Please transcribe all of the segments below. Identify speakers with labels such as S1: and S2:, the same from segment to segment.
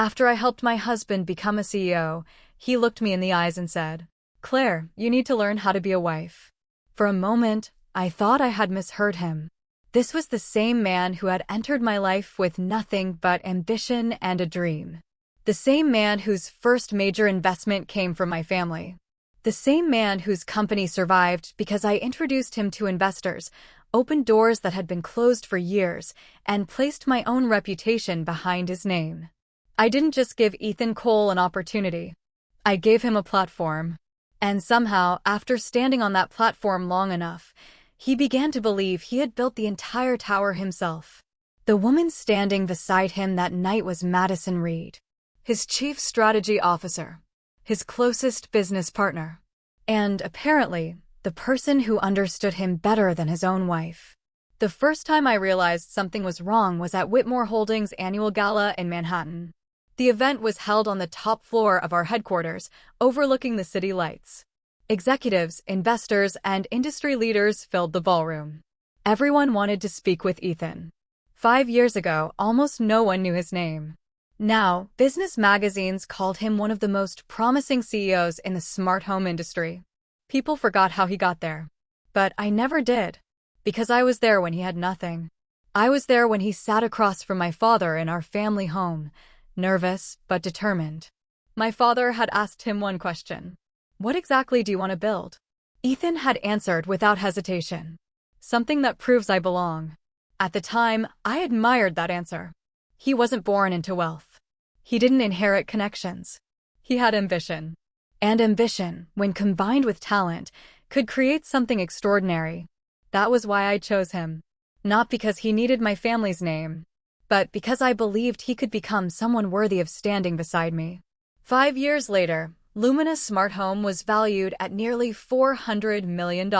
S1: After I helped my husband become a CEO, he looked me in the eyes and said, "Claire, you need to learn how to be a wife." For a moment, I thought I had misheard him. This was the same man who had entered my life with nothing but ambition and a dream. The same man whose first major investment came from my family. The same man whose company survived because I introduced him to investors, opened doors that had been closed for years, and placed my own reputation behind his name. I didn't just give Ethan Cole an opportunity. I gave him a platform. And somehow, after standing on that platform long enough, he began to believe he had built the entire tower himself. The woman standing beside him that night was Madison Reed, his chief strategy officer, his closest business partner, and apparently, the person who understood him better than his own wife. The first time I realized something was wrong was at Whitmore Holdings' annual gala in Manhattan. The event was held on the top floor of our headquarters, overlooking the city lights. Executives, investors, and industry leaders filled the ballroom. Everyone wanted to speak with Ethan. 5 years ago, almost no one knew his name. Now, business magazines called him one of the most promising CEOs in the smart home industry. People forgot how he got there. But I never did. Because I was there when he had nothing. I was there when he sat across from my father in our family home, nervous but determined. My father had asked him one question. "What exactly do you want to build?" Ethan had answered without hesitation. "Something that proves I belong." At the time, I admired that answer. He wasn't born into wealth. He didn't inherit connections. He had ambition. And ambition, when combined with talent, could create something extraordinary. That was why I chose him. Not because he needed my family's name, but because I believed he could become someone worthy of standing beside me. 5 years later, Lumina Smart Home was valued at nearly $400 million.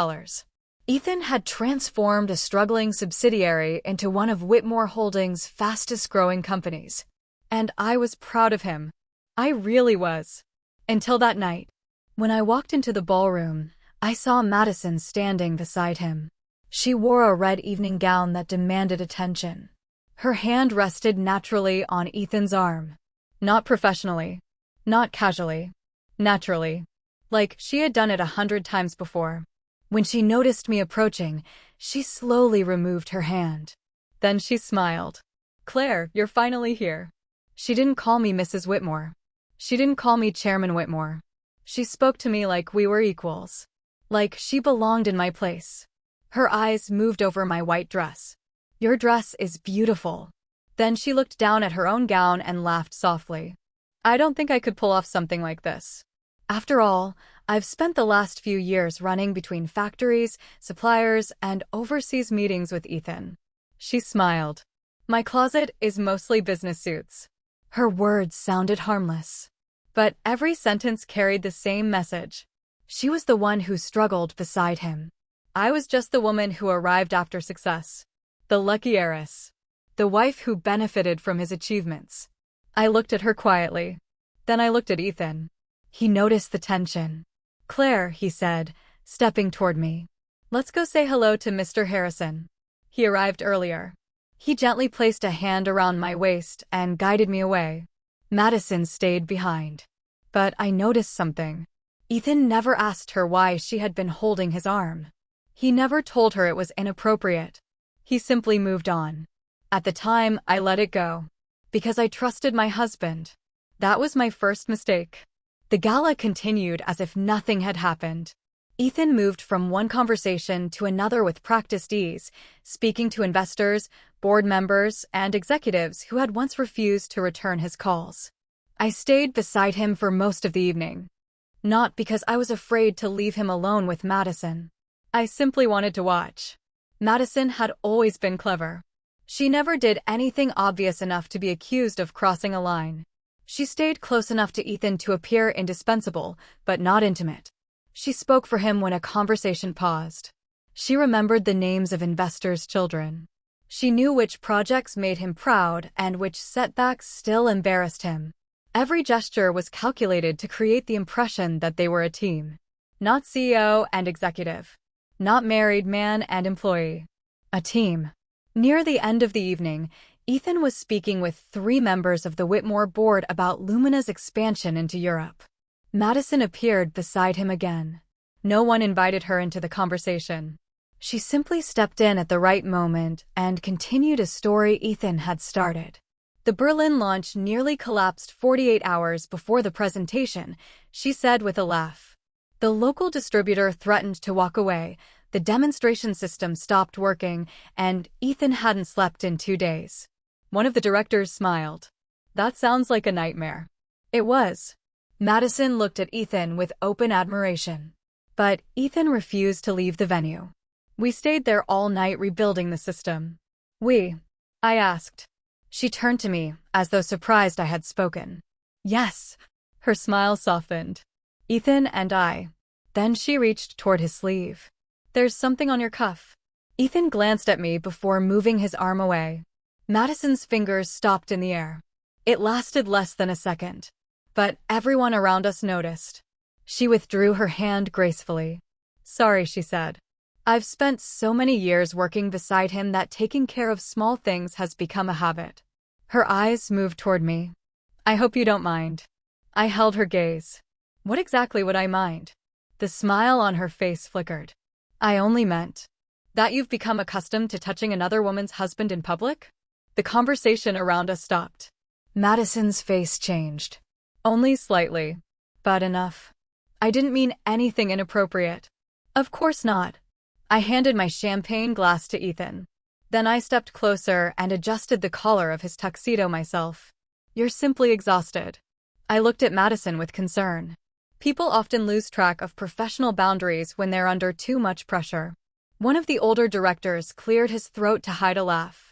S1: Ethan had transformed a struggling subsidiary into one of Whitmore Holdings' fastest-growing companies. And I was proud of him. I really was. Until that night. When I walked into the ballroom, I saw Madison standing beside him. She wore a red evening gown that demanded attention. Her hand rested naturally on Ethan's arm. Not professionally. Not casually. Naturally. Like she had done it 100 times before. When she noticed me approaching, she slowly removed her hand. Then she smiled. "Claire, you're finally here." She didn't call me Mrs. Whitmore. She didn't call me Chairman Whitmore. She spoke to me like we were equals. Like she belonged in my place. Her eyes moved over my white dress. "Your dress is beautiful." Then she looked down at her own gown and laughed softly. "I don't think I could pull off something like this. After all, I've spent the last few years running between factories, suppliers, and overseas meetings with Ethan." She smiled. "My closet is mostly business suits." Her words sounded harmless. But every sentence carried the same message. She was the one who struggled beside him. I was just the woman who arrived after success. The lucky heiress. The wife who benefited from his achievements. I looked at her quietly. Then I looked at Ethan. He noticed the tension. "Claire," he said, stepping toward me. "Let's go say hello to Mr. Harrison." He arrived earlier. He gently placed a hand around my waist and guided me away. Madison stayed behind. But I noticed something. Ethan never asked her why she had been holding his arm. He never told her it was inappropriate. He simply moved on. At the time, I let it go. Because I trusted my husband. That was my first mistake. The gala continued as if nothing had happened. Ethan moved from one conversation to another with practiced ease, speaking to investors, board members, and executives who had once refused to return his calls. I stayed beside him for most of the evening. Not because I was afraid to leave him alone with Madison. I simply wanted to watch. Madison had always been clever. She never did anything obvious enough to be accused of crossing a line. She stayed close enough to Ethan to appear indispensable, but not intimate. She spoke for him when a conversation paused. She remembered the names of investors' children. She knew which projects made him proud and which setbacks still embarrassed him. Every gesture was calculated to create the impression that they were a team. Not CEO and executive. Not married man and employee. A team. Near the end of the evening, Ethan was speaking with 3 members of the Whitmore board about Lumina's expansion into Europe. Madison appeared beside him again. No one invited her into the conversation. She simply stepped in at the right moment and continued a story Ethan had started. The Berlin launch nearly collapsed 48 hours before the presentation, she said with a laugh. The local distributor threatened to walk away, the demonstration system stopped working, and Ethan hadn't slept in 2 days. One of the directors smiled. That sounds like a nightmare. It was. Madison looked at Ethan with open admiration. But Ethan refused to leave the venue. We stayed there all night rebuilding the system. I asked. She turned to me, as though surprised I had spoken. Yes. Her smile softened. Ethan and I. Then she reached toward his sleeve. There's something on your cuff. Ethan glanced at me before moving his arm away. Madison's fingers stopped in the air. It lasted less than a second. But everyone around us noticed. She withdrew her hand gracefully. Sorry, she said. I've spent so many years working beside him that taking care of small things has become a habit. Her eyes moved toward me. I hope you don't mind. I held her gaze. What exactly would I mind? The smile on her face flickered. I only meant that you've become accustomed to touching another woman's husband in public? The conversation around us stopped. Madison's face changed. Only slightly. But enough. I didn't mean anything inappropriate. Of course not. I handed my champagne glass to Ethan. Then I stepped closer and adjusted the collar of his tuxedo myself. You're simply exhausted. I looked at Madison with concern. People often lose track of professional boundaries when they're under too much pressure. One of the older directors cleared his throat to hide a laugh.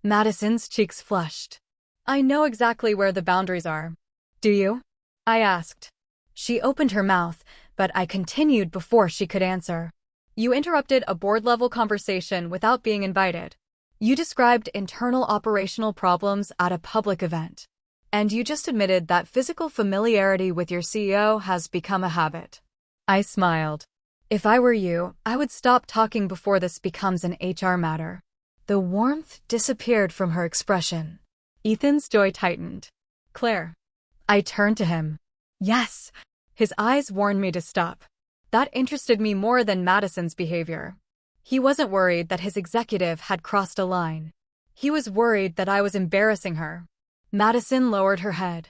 S1: Madison's cheeks flushed. I know exactly where the boundaries are. Do you? I asked. She opened her mouth, but I continued before she could answer. You interrupted a board-level conversation without being invited. You described internal operational problems at a public event. And you just admitted that physical familiarity with your CEO has become a habit. I smiled. If I were you, I would stop talking before this becomes an HR matter. The warmth disappeared from her expression. Ethan's jaw tightened. Claire. I turned to him. Yes. His eyes warned me to stop. That interested me more than Madison's behavior. He wasn't worried that his executive had crossed a line. He was worried that I was embarrassing her. Madison lowered her head.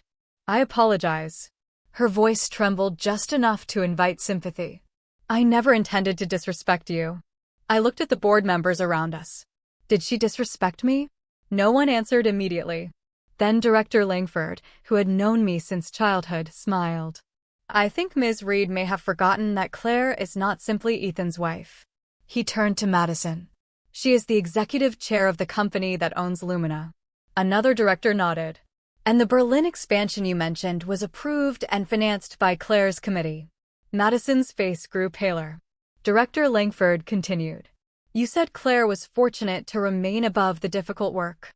S1: I apologize. Her voice trembled just enough to invite sympathy. I never intended to disrespect you. I looked at the board members around us. Did she disrespect me? No one answered immediately. Then Director Langford, who had known me since childhood, smiled. I think Ms. Reed may have forgotten that Claire is not simply Ethan's wife. He turned to Madison. She is the executive chair of the company that owns Lumina. Another director nodded. And the Berlin expansion you mentioned was approved and financed by Claire's committee. Madison's face grew paler. Director Langford continued. You said Claire was fortunate to remain above the difficult work.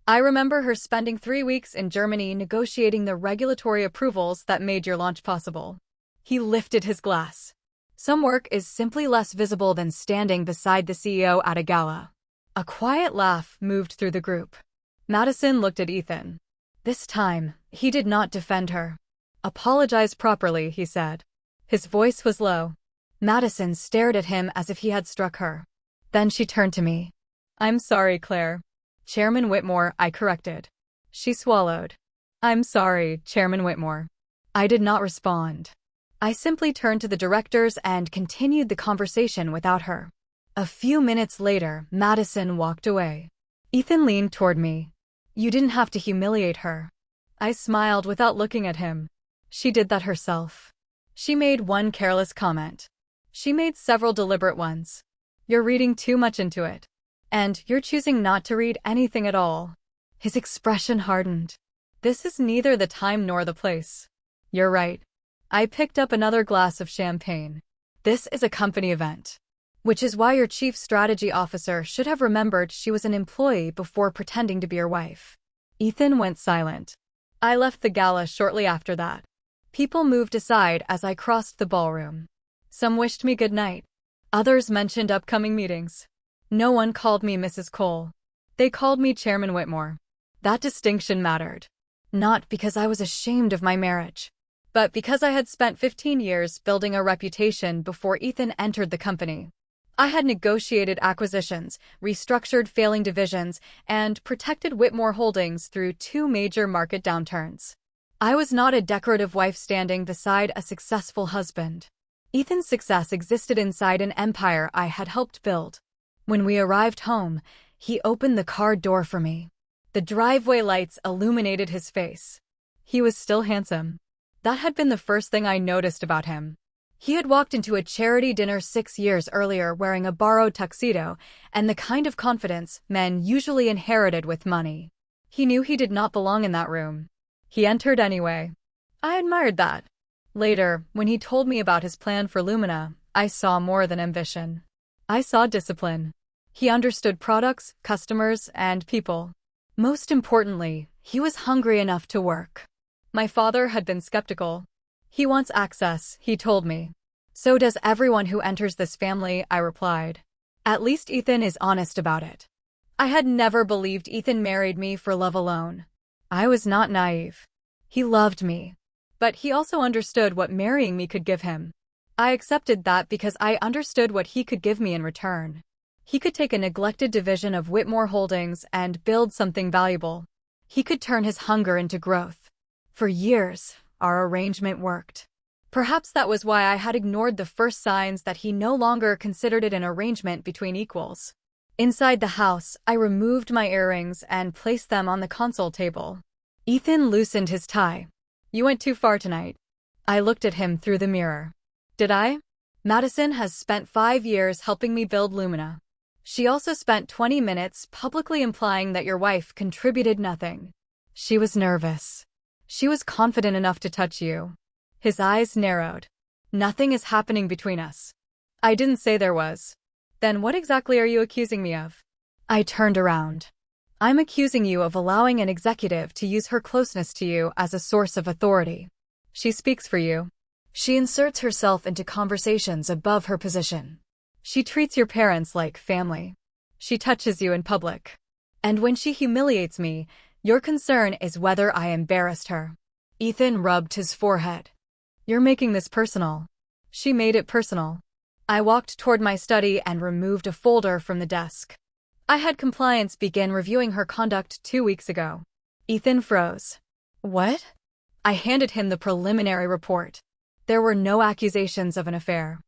S1: I remember her spending 3 weeks in Germany negotiating the regulatory approvals that made your launch possible. He lifted his glass. Some work is simply less visible than standing beside the CEO at a gala. A quiet laugh moved through the group. Madison looked at Ethan. This time, he did not defend her. Apologize properly, he said. His voice was low. Madison stared at him as if he had struck her. Then she turned to me. I'm sorry, Claire. Chairman Whitmore, I corrected. She swallowed. I'm sorry, Chairman Whitmore. I did not respond. I simply turned to the directors and continued the conversation without her. A few minutes later, Madison walked away. Ethan leaned toward me. You didn't have to humiliate her. I smiled without looking at him. She did that herself. She made one careless comment. She made several deliberate ones. You're reading too much into it. And you're choosing not to read anything at all. His expression hardened. This is neither the time nor the place. You're right. I picked up another glass of champagne. This is a company event. Which is why your chief strategy officer should have remembered she was an employee before pretending to be your wife. Ethan went silent. I left the gala shortly after that. People moved aside as I crossed the ballroom. Some wished me good night. Others mentioned upcoming meetings. No one called me Mrs. Cole. They called me Chairman Whitmore. That distinction mattered. Not because I was ashamed of my marriage, but because I had spent 15 years building a reputation before Ethan entered the company. I had negotiated acquisitions, restructured failing divisions, and protected Whitmore Holdings through 2 major market downturns. I was not a decorative wife standing beside a successful husband. Ethan's success existed inside an empire I had helped build. When we arrived home, he opened the car door for me. The driveway lights illuminated his face. He was still handsome. That had been the first thing I noticed about him. He had walked into a charity dinner 6 years earlier wearing a borrowed tuxedo and the kind of confidence men usually inherited with money. He knew he did not belong in that room. He entered anyway. I admired that. Later, when he told me about his plan for Lumina, I saw more than ambition. I saw discipline. He understood products, customers, and people. Most importantly, he was hungry enough to work. My father had been skeptical. He wants access, he told me. So does everyone who enters this family, I replied. At least Ethan is honest about it. I had never believed Ethan married me for love alone. I was not naive. He loved me. But he also understood what marrying me could give him. I accepted that because I understood what he could give me in return. He could take a neglected division of Whitmore Holdings and build something valuable. He could turn his hunger into growth. For years, our arrangement worked. Perhaps that was why I had ignored the first signs that he no longer considered it an arrangement between equals. Inside the house, I removed my earrings and placed them on the console table. Ethan loosened his tie. You went too far tonight. I looked at him through the mirror. Did I? Madison has spent 5 years helping me build Lumina. She also spent 20 minutes publicly implying that your wife contributed nothing. She was nervous. She was confident enough to touch you. His eyes narrowed. Nothing is happening between us. I didn't say there was. Then what exactly are you accusing me of? I turned around. I'm accusing you of allowing an executive to use her closeness to you as a source of authority. She speaks for you. She inserts herself into conversations above her position. She treats your parents like family. She touches you in public. And when she humiliates me, your concern is whether I embarrassed her. Ethan rubbed his forehead. You're making this personal. She made it personal. I walked toward my study and removed a folder from the desk. I had compliance begin reviewing her conduct 2 weeks ago. Ethan froze. What? I handed him the preliminary report. There were no accusations of an affair.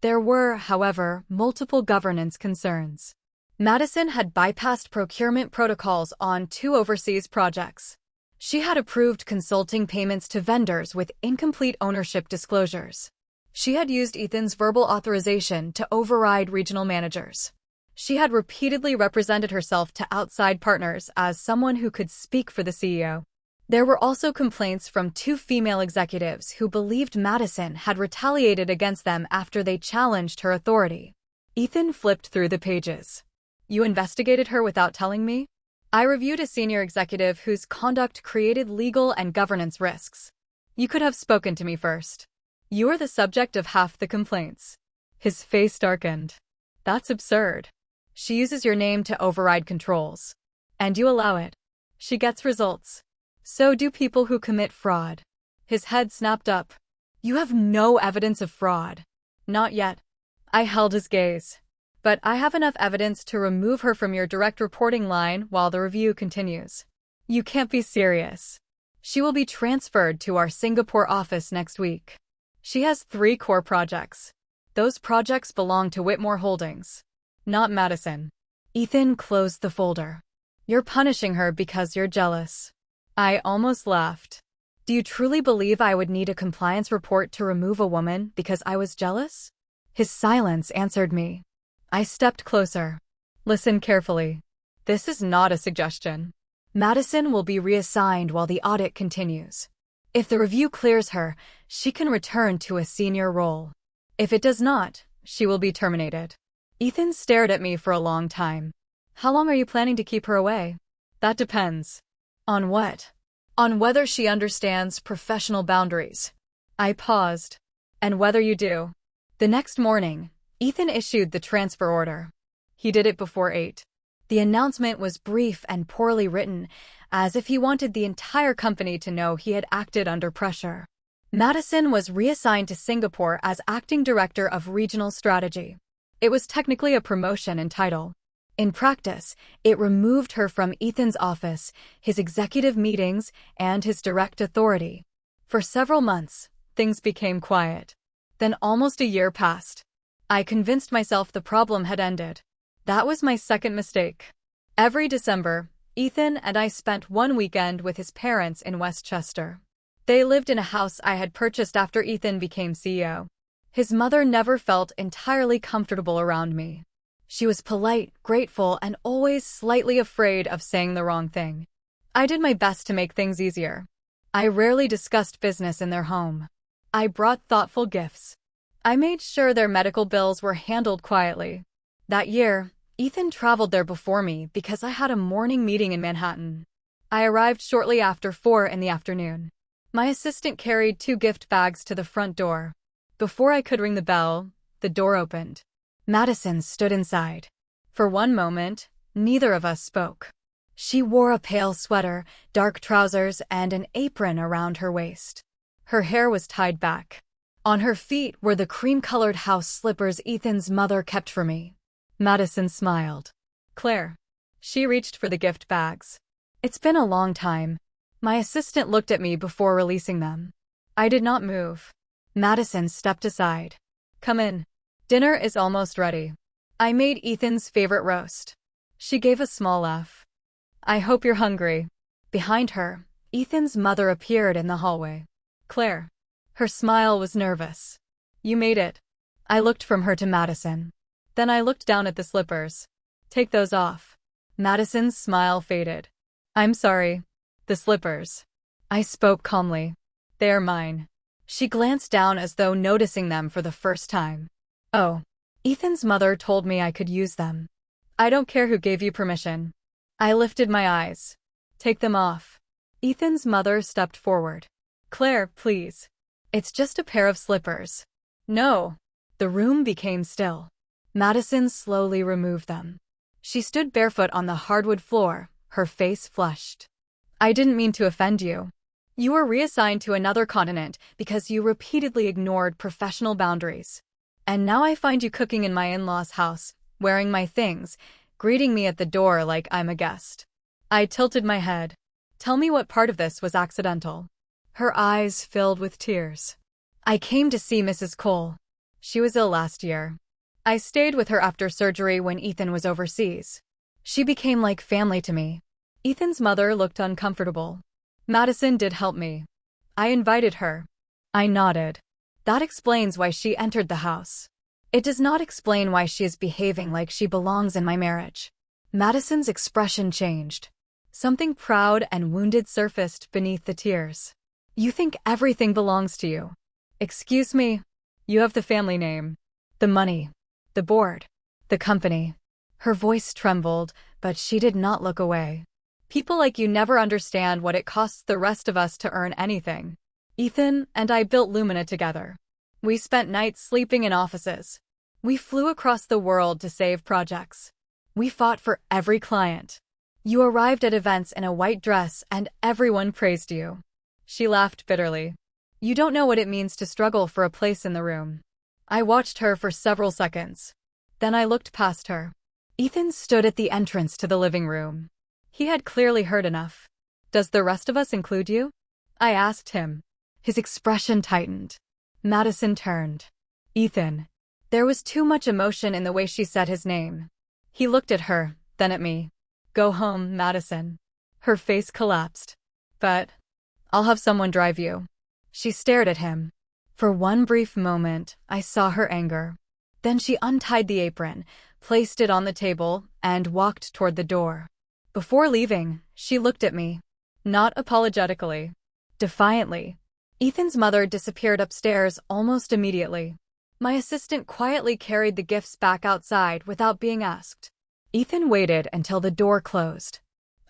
S1: There were, however, multiple governance concerns. Madison had bypassed procurement protocols on 2 overseas projects. She had approved consulting payments to vendors with incomplete ownership disclosures. She had used Ethan's verbal authorization to override regional managers. She had repeatedly represented herself to outside partners as someone who could speak for the CEO. There were also complaints from 2 female executives who believed Madison had retaliated against them after they challenged her authority. Ethan flipped through the pages. You investigated her without telling me? I reviewed a senior executive whose conduct created legal and governance risks. You could have spoken to me first. You are the subject of half the complaints. His face darkened. That's absurd. She uses your name to override controls. And you allow it. She gets results. So do people who commit fraud. His head snapped up. You have no evidence of fraud. Not yet. I held his gaze. But I have enough evidence to remove her from your direct reporting line while the review continues. You can't be serious. She will be transferred to our Singapore office next week. She has 3 core projects. Those projects belong to Whitmore Holdings, not Madison. Ethan closed the folder. You're punishing her because you're jealous. I almost laughed. Do you truly believe I would need a compliance report to remove a woman because I was jealous? His silence answered me. I stepped closer. Listen carefully. This is not a suggestion. Madison will be reassigned while the audit continues. If the review clears her, she can return to a senior role. If it does not, she will be terminated. Ethan stared at me for a long time. How long are you planning to keep her away? That depends. On what? On whether she understands professional boundaries. I paused. And whether you do. The next morning, Ethan issued the transfer order. He did it before 8. The announcement was brief and poorly written, as if he wanted the entire company to know he had acted under pressure. Madison was reassigned to Singapore as acting director of regional strategy. It was technically a promotion in title. In practice, it removed her from Ethan's office, his executive meetings, and his direct authority. For several months, things became quiet. Then almost a year passed. I convinced myself the problem had ended. That was my second mistake. Every December, Ethan and I spent one weekend with his parents in Westchester. They lived in a house I had purchased after Ethan became CEO. His mother never felt entirely comfortable around me. She was polite, grateful, and always slightly afraid of saying the wrong thing. I did my best to make things easier. I rarely discussed business in their home. I brought thoughtful gifts. I made sure their medical bills were handled quietly. That year, Ethan traveled there before me because I had a morning meeting in Manhattan. I arrived shortly after 4 in the afternoon. My assistant carried 2 gift bags to the front door. Before I could ring the bell, the door opened. Madison stood inside. For one moment, neither of us spoke. She wore a pale sweater, dark trousers, and an apron around her waist. Her hair was tied back. On her feet were the cream-colored house slippers Ethan's mother kept for me. Madison smiled. "Claire." She reached for the gift bags. "It's been a long time." My assistant looked at me before releasing them. I did not move. Madison stepped aside. "Come in. Dinner is almost ready. I made Ethan's favorite roast." She gave a small laugh. "I hope you're hungry." Behind her, Ethan's mother appeared in the hallway. "Claire." Her smile was nervous. "You made it." I looked from her to Madison. Then I looked down at the slippers. "Take those off." Madison's smile faded. "I'm sorry." "The slippers." I spoke calmly. "They are mine." She glanced down as though noticing them for the first time. "Oh." Ethan's mother told me I could use them. "I don't care who gave you permission." I lifted my eyes. "Take them off." Ethan's mother stepped forward. "Claire, please. It's just a pair of slippers." "No." The room became still. Madison slowly removed them. She stood barefoot on the hardwood floor, her face flushed. "I didn't mean to offend you. You were reassigned to another continent because you repeatedly ignored professional boundaries. And now I find you cooking in my in-laws' house, wearing my things, greeting me at the door like I'm a guest." I tilted my head. "Tell me what part of this was accidental." Her eyes filled with tears. "I came to see Mrs. Cole. She was ill last year. I stayed with her after surgery when Ethan was overseas. She became like family to me." Ethan's mother looked uncomfortable. "Madison did help me. I invited her." I nodded. "That explains why she entered the house. It does not explain why she is behaving like she belongs in my marriage." Madison's expression changed. Something proud and wounded surfaced beneath the tears. "You think everything belongs to you." "Excuse me. You have the family name, the money, the board, the company." Her voice trembled, but she did not look away. "People like you never understand what it costs the rest of us to earn anything. Ethan and I built Lumina together. We spent nights sleeping in offices. We flew across the world to save projects. We fought for every client. You arrived at events in a white dress and everyone praised you." She laughed bitterly. "You don't know what it means to struggle for a place in the room." I watched her for several seconds. Then I looked past her. Ethan stood at the entrance to the living room. He had clearly heard enough. "Does the rest of us include you?" I asked him. His expression tightened. Madison turned. "Ethan." There was too much emotion in the way she said his name. He looked at her, then at me. "Go home, Madison." Her face collapsed. "But I'll have someone drive you." She stared at him. For one brief moment, I saw her anger. Then she untied the apron, placed it on the table, and walked toward the door. Before leaving, she looked at me. Not apologetically. Defiantly. Ethan's mother disappeared upstairs almost immediately. My assistant quietly carried the gifts back outside without being asked. Ethan waited until the door closed.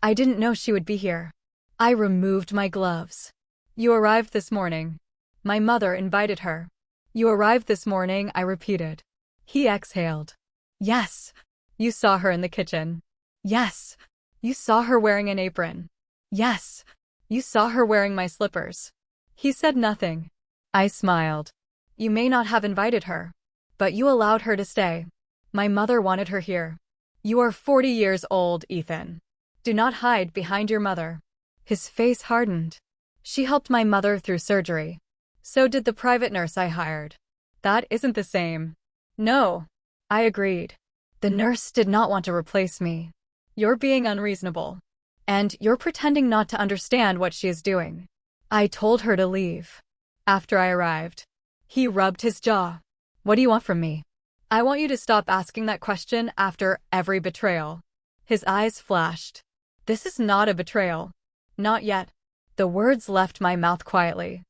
S1: I didn't know she would be here. I removed my gloves. "You arrived this morning." My mother invited her. "You arrived this morning," I repeated. He exhaled. "Yes." "You saw her in the kitchen." Yes. You saw her wearing an apron. Yes. You saw her wearing my slippers. He said nothing. I smiled. You may not have invited her, but you allowed her to stay. My mother wanted her here. You are 40 years old, Ethan. Do not hide behind your mother. His face hardened. She helped my mother through surgery. So did the private nurse I hired. That isn't the same. No. I agreed. The nurse did not want to replace me. You're being unreasonable. And you're pretending not to understand what she is doing. I told her to leave. After I arrived. He rubbed his jaw. What do you want from me? I want you to stop asking that question after every betrayal. His eyes flashed. This is not a betrayal. Not yet. The words left my mouth quietly.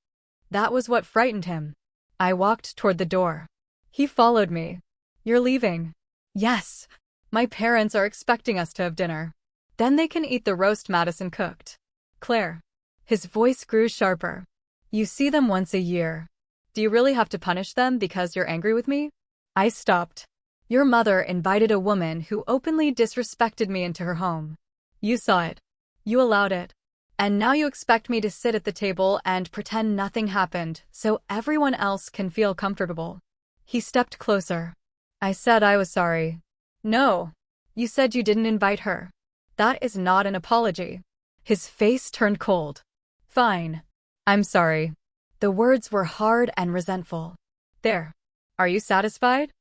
S1: That was what frightened him. I walked toward the door. He followed me. You're leaving? Yes. My parents are expecting us to have dinner. Then they can eat the roast Madison cooked. Claire. His voice grew sharper. You see them once a year. Do you really have to punish them because you're angry with me? I stopped. Your mother invited a woman who openly disrespected me into her home. You saw it. You allowed it. And now you expect me to sit at the table and pretend nothing happened so everyone else can feel comfortable. He stepped closer. I said I was sorry. No. You said you didn't invite her. That is not an apology. His face turned cold. Fine. I'm sorry. The words were hard and resentful. There. Are you satisfied?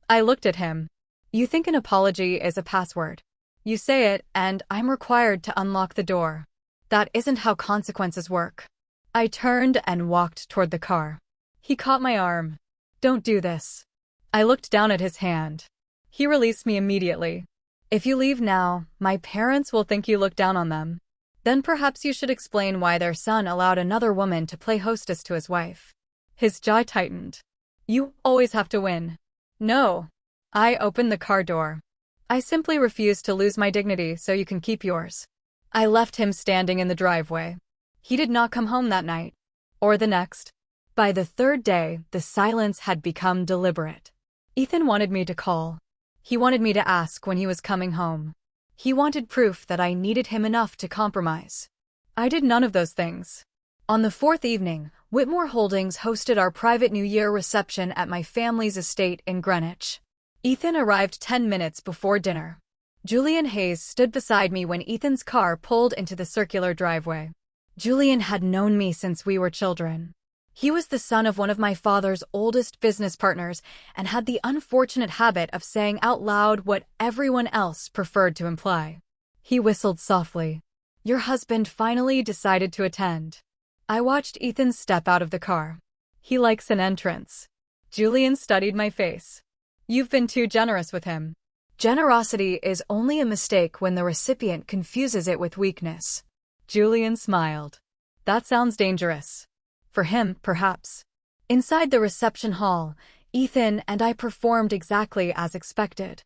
S1: I looked at him. You think an apology is a password. You say it, and I'm required to unlock the door. That isn't how consequences work. I turned and walked toward the car. He caught my arm. Don't do this. I looked down at his hand. He released me immediately. If you leave now, my parents will think you look down on them. Then perhaps you should explain why their son allowed another woman to play hostess to his wife. His jaw tightened. You always have to win. No. I opened the car door. I simply refuse to lose my dignity so you can keep yours. I left him standing in the driveway. He did not come home that night. Or the next. By the third day, the silence had become deliberate. Ethan wanted me to call. He wanted me to ask when he was coming home. He wanted proof that I needed him enough to compromise. I did none of those things. On the fourth evening, Whitmore Holdings hosted our private New Year reception at my family's estate in Greenwich. Ethan arrived 10 minutes before dinner. Julian Hayes stood beside me when Ethan's car pulled into the circular driveway. Julian had known me since we were children. He was the son of one of my father's oldest business partners and had the unfortunate habit of saying out loud what everyone else preferred to imply. He whistled softly. Your husband finally decided to attend. I watched Ethan step out of the car. He likes an entrance. Julian studied my face. You've been too generous with him. Generosity is only a mistake when the recipient confuses it with weakness. Julian smiled. That sounds dangerous. For him, perhaps. Inside the reception hall, Ethan and I performed exactly as expected.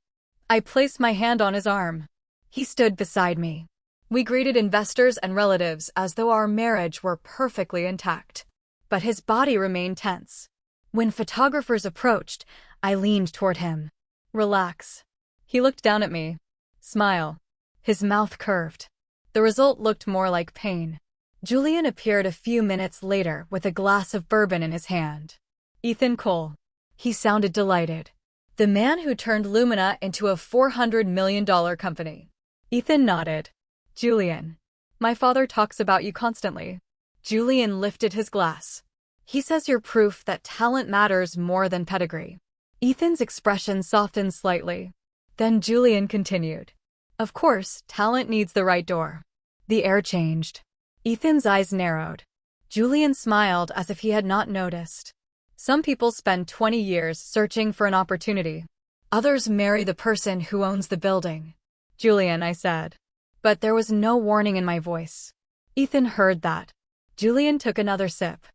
S1: I placed my hand on his arm. He stood beside me. We greeted investors and relatives as though our marriage were perfectly intact. But his body remained tense. When photographers approached, I leaned toward him. Relax. He looked down at me. Smile. His mouth curved. The result looked more like pain. Julian appeared a few minutes later with a glass of bourbon in his hand. Ethan Cole. He sounded delighted. The man who turned Lumina into a $400 million company. Ethan nodded. Julian. My father talks about you constantly. Julian lifted his glass. He says you're proof that talent matters more than pedigree. Ethan's expression softened slightly. Then Julian continued. Of course, talent needs the right door. The air changed. Ethan's eyes narrowed. Julian smiled as if he had not noticed. Some people spend 20 years searching for an opportunity. Others marry the person who owns the building. Julian, I said. But there was no warning in my voice. Ethan heard that. Julian took another sip.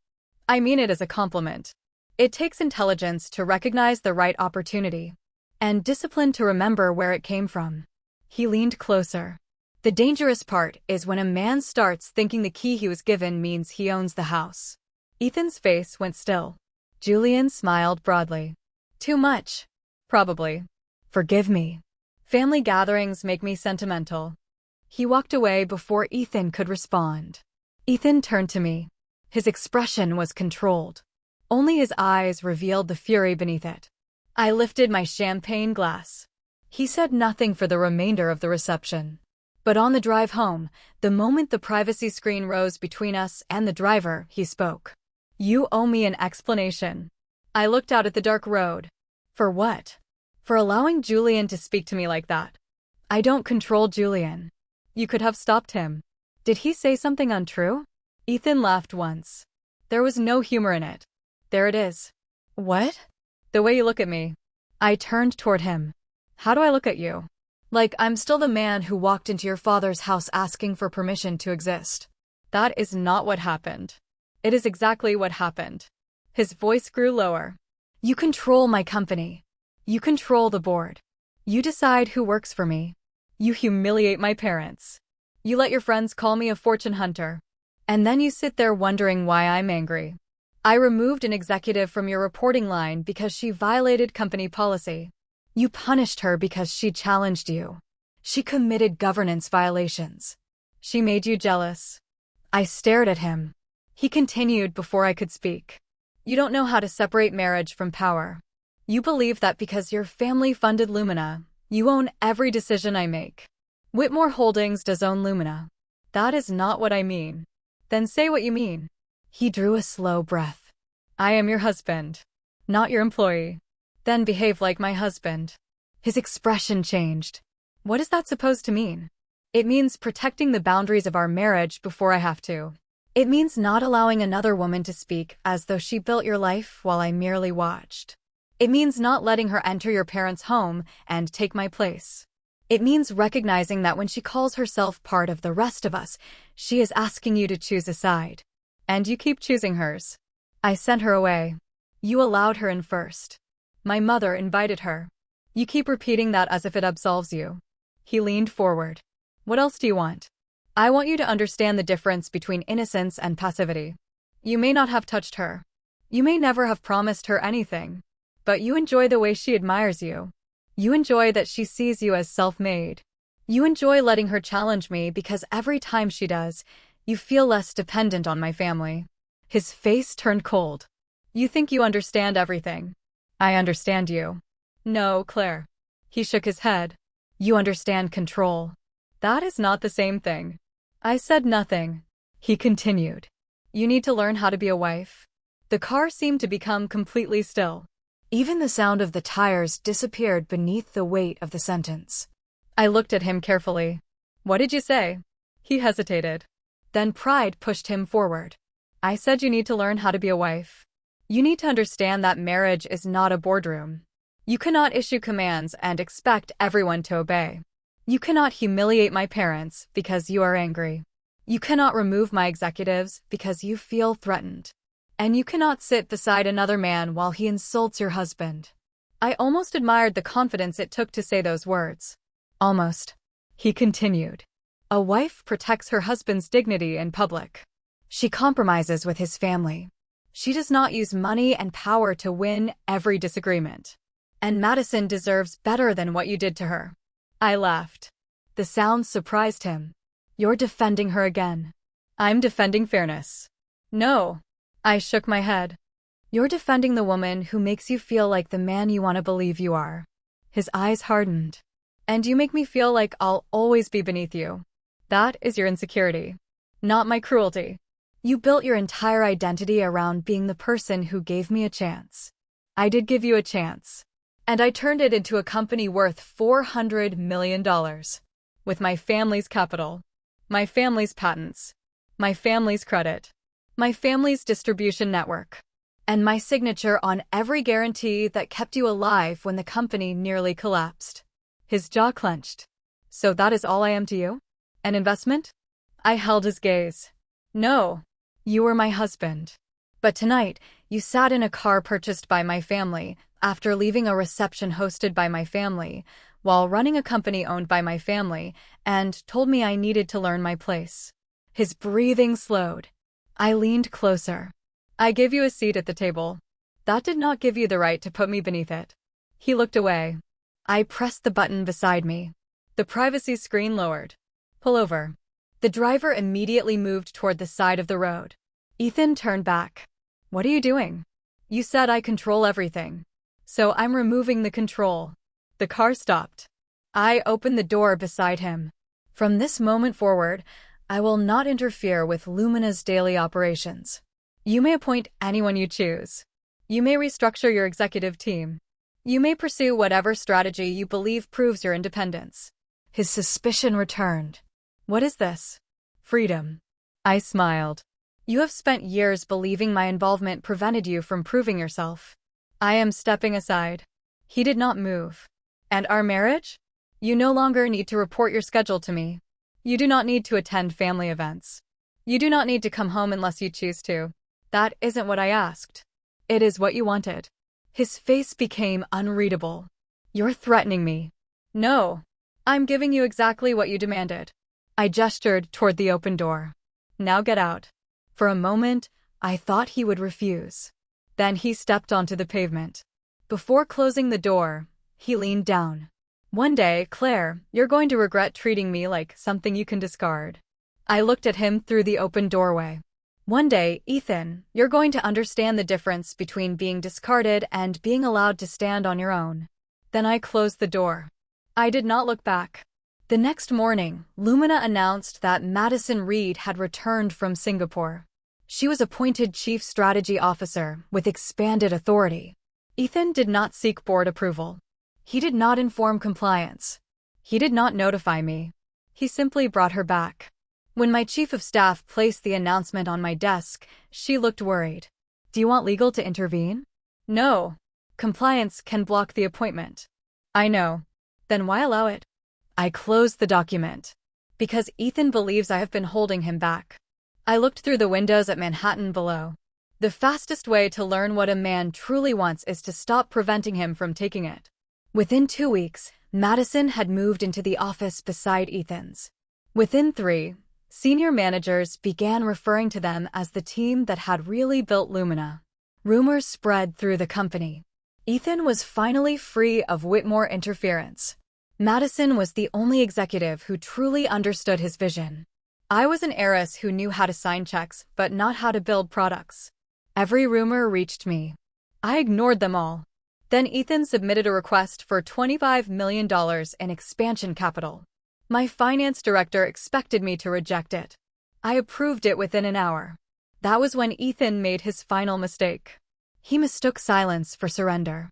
S1: I mean it as a compliment. It takes intelligence to recognize the right opportunity. And discipline to remember where it came from. He leaned closer. The dangerous part is when a man starts thinking the key he was given means he owns the house. Ethan's face went still. Julian smiled broadly. Too much. Probably. Forgive me. Family gatherings make me sentimental. He walked away before Ethan could respond. Ethan turned to me. His expression was controlled. Only his eyes revealed the fury beneath it. I lifted my champagne glass. He said nothing for the remainder of the reception. But on the drive home, the moment the privacy screen rose between us and the driver, he spoke. "You owe me an explanation." I looked out at the dark road. For what? For allowing Julian to speak to me like that. I don't control Julian. You could have stopped him. Did he say something untrue? Ethan laughed once. There was no humor in it. There it is. What? The way you look at me. I turned toward him. How do I look at you? Like I'm still the man who walked into your father's house asking for permission to exist. That is not what happened. It is exactly what happened. His voice grew lower. You control my company. You control the board. You decide who works for me. You humiliate my parents. You let your friends call me a fortune hunter. And then you sit there wondering why I'm angry. I removed an executive from your reporting line because she violated company policy. You punished her because she challenged you. She committed governance violations. She made you jealous. I stared at him. He continued before I could speak. You don't know how to separate marriage from power. You believe that because your family funded Lumina, you own every decision I make. Whitmore Holdings does own Lumina. That is not what I mean. Then say what you mean. He drew a slow breath. I am your husband, not your employee. Then behave like my husband. His expression changed. What is that supposed to mean? It means protecting the boundaries of our marriage before I have to. It means not allowing another woman to speak as though she built your life while I merely watched. It means not letting her enter your parents' home and take my place. It means recognizing that when she calls herself part of the rest of us, she is asking you to choose a side. And you keep choosing hers. I sent her away. You allowed her in first. My mother invited her. You keep repeating that as if it absolves you. He leaned forward. What else do you want? I want you to understand the difference between innocence and passivity. You may not have touched her. You may never have promised her anything. But you enjoy the way she admires you. You enjoy that she sees you as self-made. You enjoy letting her challenge me because every time she does, you feel less dependent on my family. His face turned cold. You think you understand everything. I understand you. No, Claire. He shook his head. You understand control. That is not the same thing. I said nothing. He continued. You need to learn how to be a wife. The car seemed to become completely still. Even the sound of the tires disappeared beneath the weight of the sentence. I looked at him carefully. What did you say? He hesitated. Then pride pushed him forward. I said you need to learn how to be a wife. You need to understand that marriage is not a boardroom. You cannot issue commands and expect everyone to obey. You cannot humiliate my parents because you are angry. You cannot remove my executives because you feel threatened. And you cannot sit beside another man while he insults your husband. I almost admired the confidence it took to say those words. Almost. He continued. A wife protects her husband's dignity in public. She compromises with his family. She does not use money and power to win every disagreement. And Madison deserves better than what you did to her. I laughed. The sound surprised him. You're defending her again. I'm defending fairness. No. I shook my head. You're defending the woman who makes you feel like the man you want to believe you are. His eyes hardened. And you make me feel like I'll always be beneath you. That is your insecurity. Not my cruelty. You built your entire identity around being the person who gave me a chance. I did give you a chance. And I turned it into a company worth $400 million. With my family's capital. My family's patents. My family's credit. My family's distribution network. And my signature on every guarantee that kept you alive when the company nearly collapsed. His jaw clenched. So that is all I am to you? An investment? I held his gaze. No. You were my husband. But tonight, you sat in a car purchased by my family, after leaving a reception hosted by my family, while running a company owned by my family, and told me I needed to learn my place. His breathing slowed. I leaned closer. I gave you a seat at the table. That did not give you the right to put me beneath it. He looked away. I pressed the button beside me. The privacy screen lowered. Pull over. The driver immediately moved toward the side of the road. Ethan turned back. What are you doing? You said I control everything. So I'm removing the control. The car stopped. I opened the door beside him. From this moment forward, I will not interfere with Lumina's daily operations. You may appoint anyone you choose. You may restructure your executive team. You may pursue whatever strategy you believe proves your independence. His suspicion returned. What is this? Freedom. I smiled. You have spent years believing my involvement prevented you from proving yourself. I am stepping aside. He did not move. And our marriage? You no longer need to report your schedule to me. You do not need to attend family events. You do not need to come home unless you choose to. That isn't what I asked. It is what you wanted. His face became unreadable. You're threatening me. No. I'm giving you exactly what you demanded. I gestured toward the open door. Now get out. For a moment, I thought he would refuse. Then he stepped onto the pavement. Before closing the door, he leaned down. One day, Claire, you're going to regret treating me like something you can discard. I looked at him through the open doorway. One day, Ethan, you're going to understand the difference between being discarded and being allowed to stand on your own. Then I closed the door. I did not look back. The next morning, Lumina announced that Madison Reed had returned from Singapore. She was appointed Chief Strategy Officer with expanded authority. Ethan did not seek board approval. He did not inform compliance. He did not notify me. He simply brought her back. When my chief of staff placed the announcement on my desk, she looked worried. Do you want legal to intervene? No. Compliance can block the appointment. I know. Then why allow it? I closed the document. Because Ethan believes I have been holding him back. I looked through the windows at Manhattan below. The fastest way to learn what a man truly wants is to stop preventing him from taking it. Within 2 weeks, Madison had moved into the office beside Ethan's. Within 3, senior managers began referring to them as the team that had really built Lumina. Rumors spread through the company. Ethan was finally free of Whitmore interference. Madison was the only executive who truly understood his vision. I was an heiress who knew how to sign checks but not how to build products. Every rumor reached me. I ignored them all. Then Ethan submitted a request for $25 million in expansion capital. My finance director expected me to reject it. I approved it within an hour. That was when Ethan made his final mistake. He mistook silence for surrender.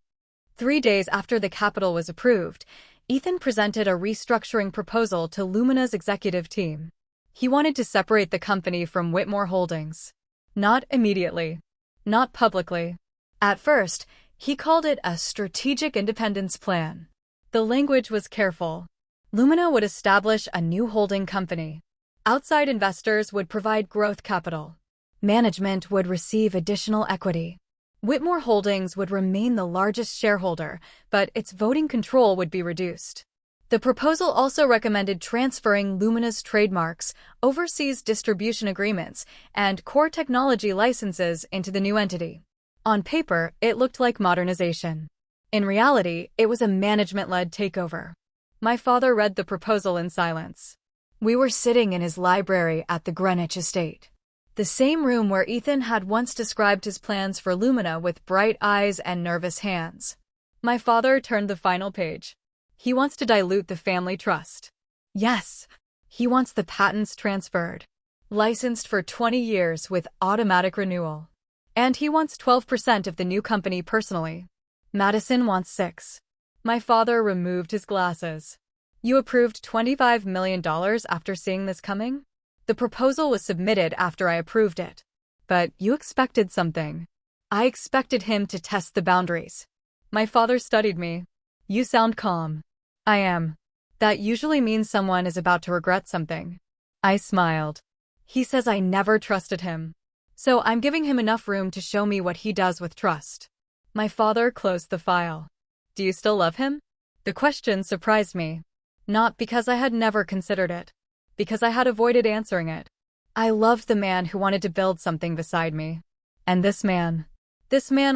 S1: 3 days after the capital was approved, Ethan presented a restructuring proposal to Lumina's executive team. He wanted to separate the company from Whitmore Holdings. Not immediately. Not publicly. At first, he called it a strategic independence plan. The language was careful. Lumina would establish a new holding company. Outside investors would provide growth capital. Management would receive additional equity. Whitmore Holdings would remain the largest shareholder, but its voting control would be reduced. The proposal also recommended transferring Lumina's trademarks, overseas distribution agreements, and core technology licenses into the new entity. On paper, it looked like modernization. In reality, it was a management-led takeover. My father read the proposal in silence. We were sitting in his library at the Greenwich estate. The same room where Ethan had once described his plans for Lumina with bright eyes and nervous hands. My father turned the final page. He wants to dilute the family trust. Yes, he wants the patents transferred. Licensed for 20 years with automatic renewal. And he wants 12% of the new company personally. Madison wants 6. My father removed his glasses. You approved $25 million after seeing this coming? The proposal was submitted after I approved it. But you expected something. I expected him to test the boundaries. My father studied me. You sound calm. I am. That usually means someone is about to regret something. I smiled. He says I never trusted him. So I'm giving him enough room to show me what he does with trust. My father closed the file. Do you still love him? The question surprised me. Not because I had never considered it. Because I had avoided answering it. I loved the man who wanted to build something beside me. And this man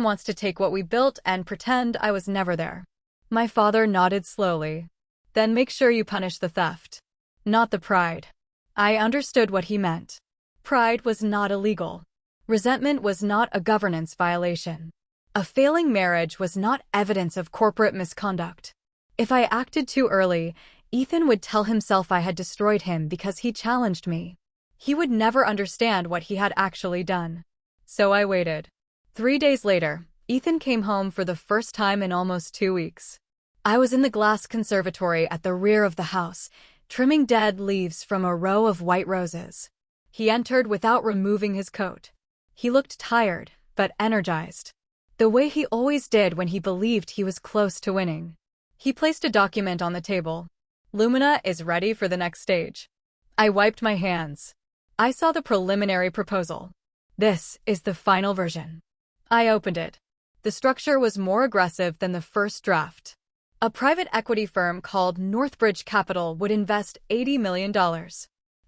S1: wants to take what we built and pretend I was never there. My father nodded slowly. Then make sure you punish the theft, not the pride. I understood what he meant. Pride was not illegal. Resentment was not a governance violation. A failing marriage was not evidence of corporate misconduct. If I acted too early, Ethan would tell himself I had destroyed him because he challenged me. He would never understand what he had actually done. So I waited. 3 days later, Ethan came home for the first time in almost 2 weeks. I was in the glass conservatory at the rear of the house, trimming dead leaves from a row of white roses. He entered without removing his coat. He looked tired, but energized. The way he always did when he believed he was close to winning. He placed a document on the table. Lumina is ready for the next stage. I wiped my hands. I saw the preliminary proposal. This is the final version. I opened it. The structure was more aggressive than the first draft. A private equity firm called Northbridge Capital would invest $80 million.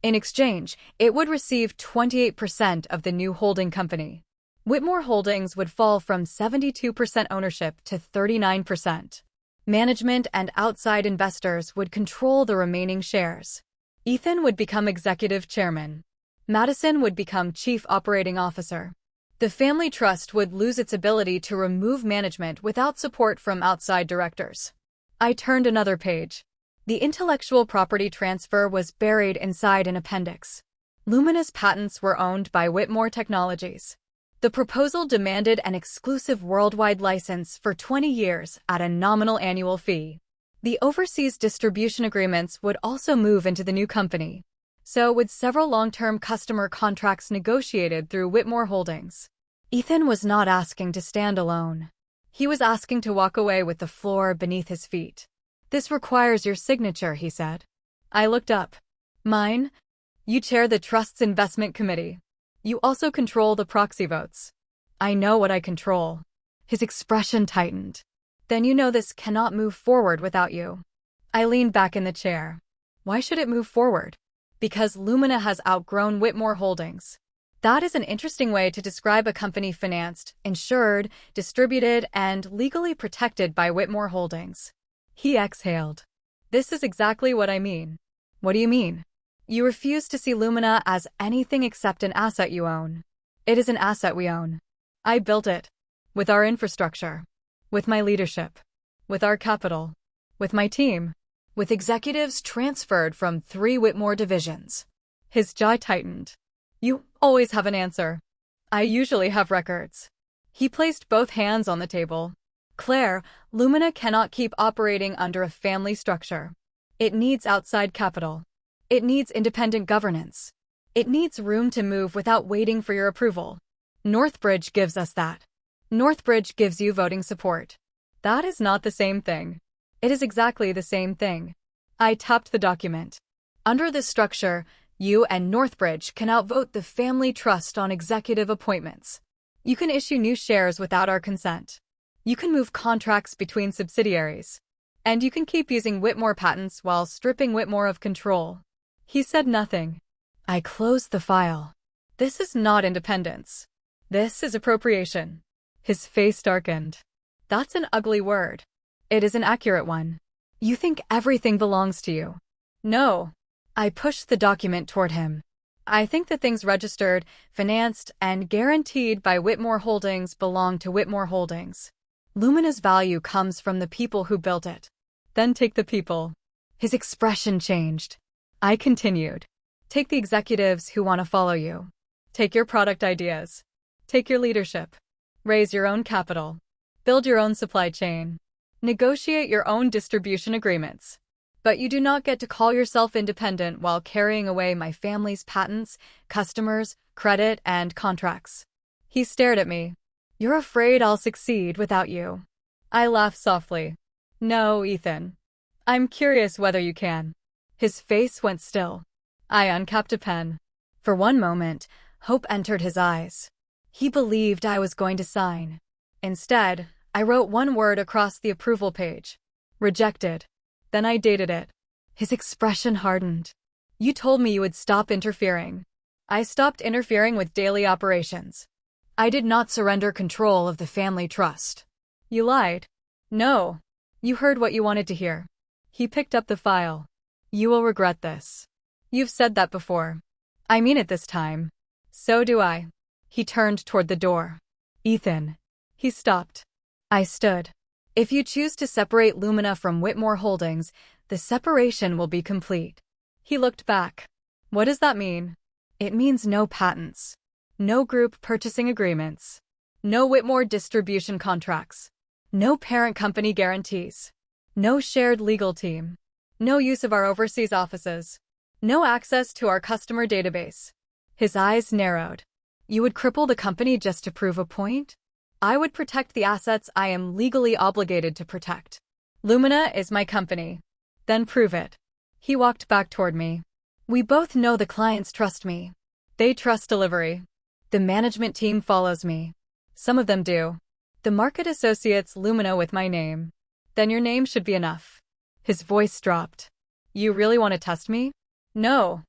S1: In exchange, it would receive 28% of the new holding company. Whitmore Holdings would fall from 72% ownership to 39%. Management and outside investors would control the remaining shares. Ethan would become executive chairman. Madison would become chief operating officer. The family trust would lose its ability to remove management without support from outside directors. I turned another page. The intellectual property transfer was buried inside an appendix. Lumina's patents were owned by Whitmore Technologies. The proposal demanded an exclusive worldwide license for 20 years at a nominal annual fee. The overseas distribution agreements would also move into the new company. So would several long-term customer contracts negotiated through Whitmore Holdings. Ethan was not asking to stand alone. He was asking to walk away with the floor beneath his feet. This requires your signature, he said. I looked up. Mine? You chair the trust's investment committee. You also control the proxy votes. I know what I control. His expression tightened. Then you know this cannot move forward without you. I leaned back in the chair. Why should it move forward? Because Lumina has outgrown Whitmore Holdings. That is an interesting way to describe a company financed, insured, distributed, and legally protected by Whitmore Holdings. He exhaled. This is exactly what I mean. What do you mean? You refuse to see Lumina as anything except an asset you own. It is an asset we own. I built it. With our infrastructure. With my leadership. With our capital. With my team. With executives transferred from 3 Whitmore divisions. His jaw tightened. You always have an answer. I usually have records. He placed both hands on the table. Claire, Lumina cannot keep operating under a family structure. It needs outside capital. It needs independent governance. It needs room to move without waiting for your approval. Northbridge gives us that. Northbridge gives you voting support. That is not the same thing. It is exactly the same thing. I tapped the document. Under this structure, you and Northbridge can outvote the family trust on executive appointments. You can issue new shares without our consent. You can move contracts between subsidiaries. And you can keep using Whitmore patents while stripping Whitmore of control. He said nothing. I closed the file. This is not independence. This is appropriation. His face darkened. That's an ugly word. It is an accurate one. You think everything belongs to you. No. I pushed the document toward him. I think the things registered, financed, and guaranteed by Whitmore Holdings belong to Whitmore Holdings. Lumina's value comes from the people who built it. Then take the people. His expression changed. I continued. Take the executives who want to follow you. Take your product ideas. Take your leadership. Raise your own capital. Build your own supply chain. Negotiate your own distribution agreements. But you do not get to call yourself independent while carrying away my family's patents, customers, credit, and contracts. He stared at me. You're afraid I'll succeed without you. I laughed softly. No, Ethan. I'm curious whether you can. His face went still. I uncapped a pen. For one moment, hope entered his eyes. He believed I was going to sign. Instead, I wrote one word across the approval page. Rejected. Then I dated it. His expression hardened. You told me you would stop interfering. I stopped interfering with daily operations. I did not surrender control of the family trust. You lied. No. You heard what you wanted to hear. He picked up the file. You will regret this. You've said that before. I mean it this time. So do I. He turned toward the door. Ethan. He stopped. I stood. If you choose to separate Lumina from Whitmore Holdings, the separation will be complete. He looked back. What does that mean? It means no patents. No group purchasing agreements. No Whitmore distribution contracts. No parent company guarantees. No shared legal team. No use of our overseas offices. No access to our customer database. His eyes narrowed. You would cripple the company just to prove a point? I would protect the assets I am legally obligated to protect. Lumina is my company. Then prove it. He walked back toward me. We both know the clients trust me. They trust delivery. The management team follows me. Some of them do. The market associates Lumina with my name. Then your name should be enough. His voice dropped. You really want to test me? No.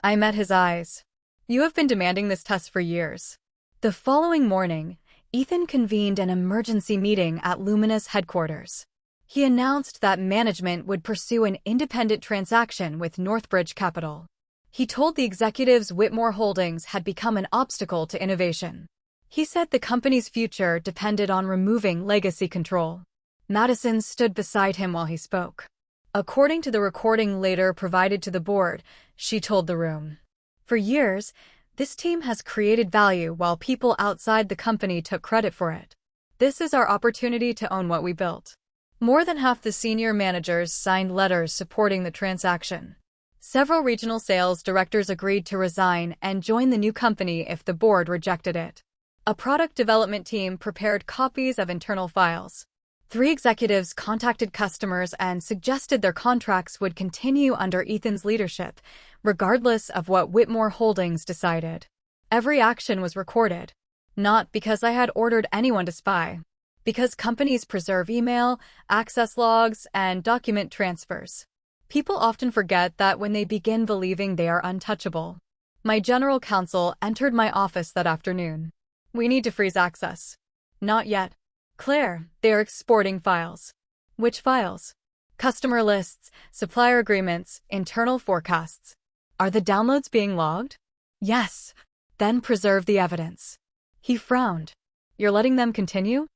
S1: I met his eyes. You have been demanding this test for years. The following morning, Ethan convened an emergency meeting at Lumina's headquarters. He announced that management would pursue an independent transaction with Northbridge Capital. He told the executives Whitmore Holdings had become an obstacle to innovation. He said the company's future depended on removing legacy control. Madison stood beside him while he spoke. According to the recording later provided to the board, she told the room. For years, this team has created value while people outside the company took credit for it. This is our opportunity to own what we built. More than half the senior managers signed letters supporting the transaction. Several regional sales directors agreed to resign and join the new company if the board rejected it. A product development team prepared copies of internal files. 3 executives contacted customers and suggested their contracts would continue under Ethan's leadership, regardless of what Whitmore Holdings decided. Every action was recorded. Not because I had ordered anyone to spy. Because companies preserve email, access logs, and document transfers. People often forget that when they begin believing they are untouchable. My general counsel entered my office that afternoon. We need to freeze access. Not yet. Claire, they are exporting files. Which files? Customer lists, supplier agreements, internal forecasts. Are the downloads being logged? Yes. Then preserve the evidence. He frowned. You're letting them continue?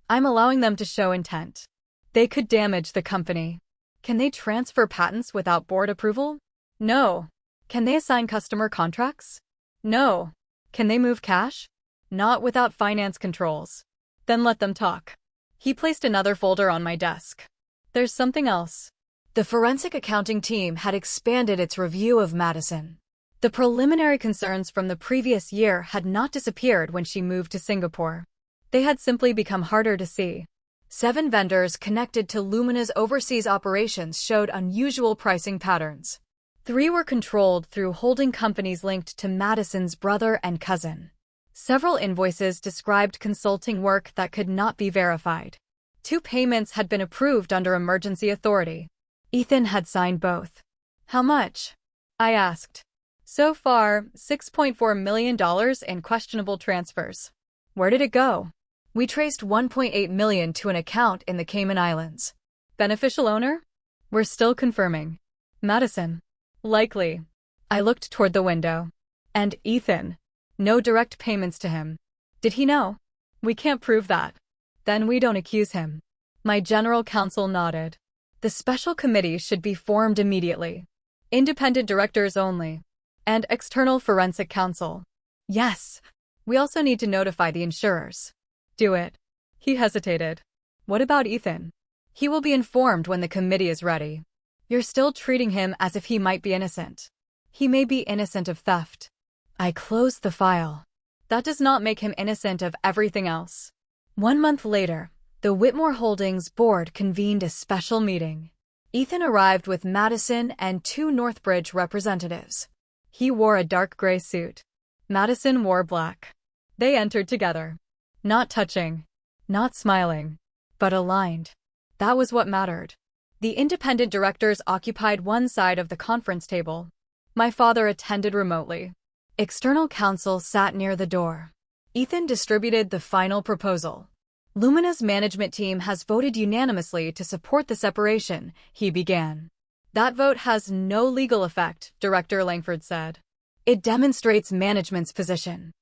S1: I'm allowing them to show intent. They could damage the company. Can they transfer patents without board approval? No. Can they assign customer contracts? No. Can they move cash? Not without finance controls. Then let them talk. He placed another folder on my desk. There's something else. The forensic accounting team had expanded its review of Madison. The preliminary concerns from the previous year had not disappeared when she moved to Singapore. They had simply become harder to see. 7 vendors connected to Lumina's overseas operations showed unusual pricing patterns. 3 were controlled through holding companies linked to Madison's brother and cousin. Several invoices described consulting work that could not be verified. 2 payments had been approved under emergency authority. Ethan had signed both. How much? I asked. So far, $6.4 million in questionable transfers. Where did it go? We traced $1.8 million to an account in the Cayman Islands. Beneficial owner? We're still confirming. Madison. Likely. I looked toward the window. And Ethan. No direct payments to him. Did he know? We can't prove that. Then we don't accuse him. My general counsel nodded. The special committee should be formed immediately. Independent directors only. And external forensic counsel. Yes. We also need to notify the insurers. Do it. He hesitated. What about Ethan? He will be informed when the committee is ready. You're still treating him as if he might be innocent. He may be innocent of theft. I closed the file. That does not make him innocent of everything else. 1 month later, the Whitmore Holdings board convened a special meeting. Ethan arrived with Madison and 2 Northbridge representatives. He wore a dark gray suit. Madison wore black. They entered together. Not touching. Not smiling. But aligned. That was what mattered. The independent directors occupied one side of the conference table. My father attended remotely. External counsel sat near the door. Ethan distributed the final proposal. Lumina's management team has voted unanimously to support the separation, he began. That vote has no legal effect, Director Langford said. It demonstrates management's position.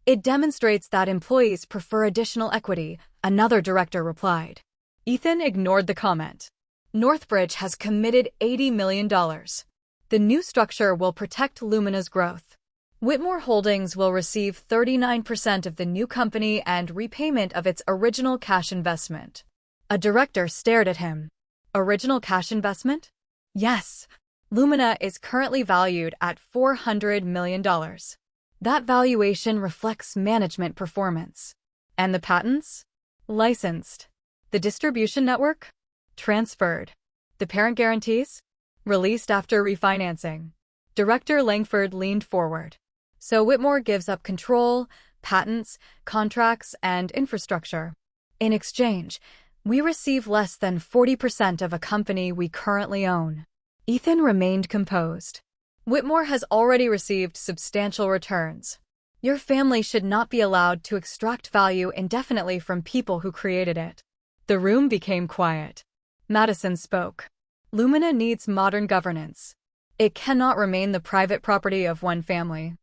S1: It demonstrates that employees prefer additional equity, another director replied. Ethan ignored the comment. Northbridge has committed $80 million. The new structure will protect Lumina's growth. Whitmore Holdings will receive 39% of the new company and repayment of its original cash investment. A director stared at him. Original cash investment? Yes. Lumina is currently valued at $400 million. That valuation reflects management performance. And the patents? Licensed. The distribution network? Transferred. The parent guarantees? Released after refinancing. Director Langford leaned forward. So Whitmore gives up control, patents, contracts, and infrastructure. In exchange, we receive less than 40% of a company we currently own. Ethan remained composed. Whitmore has already received substantial returns. Your family should not be allowed to extract value indefinitely from people who created it. The room became quiet. Madison spoke. Lumina needs modern governance. It cannot remain the private property of one family.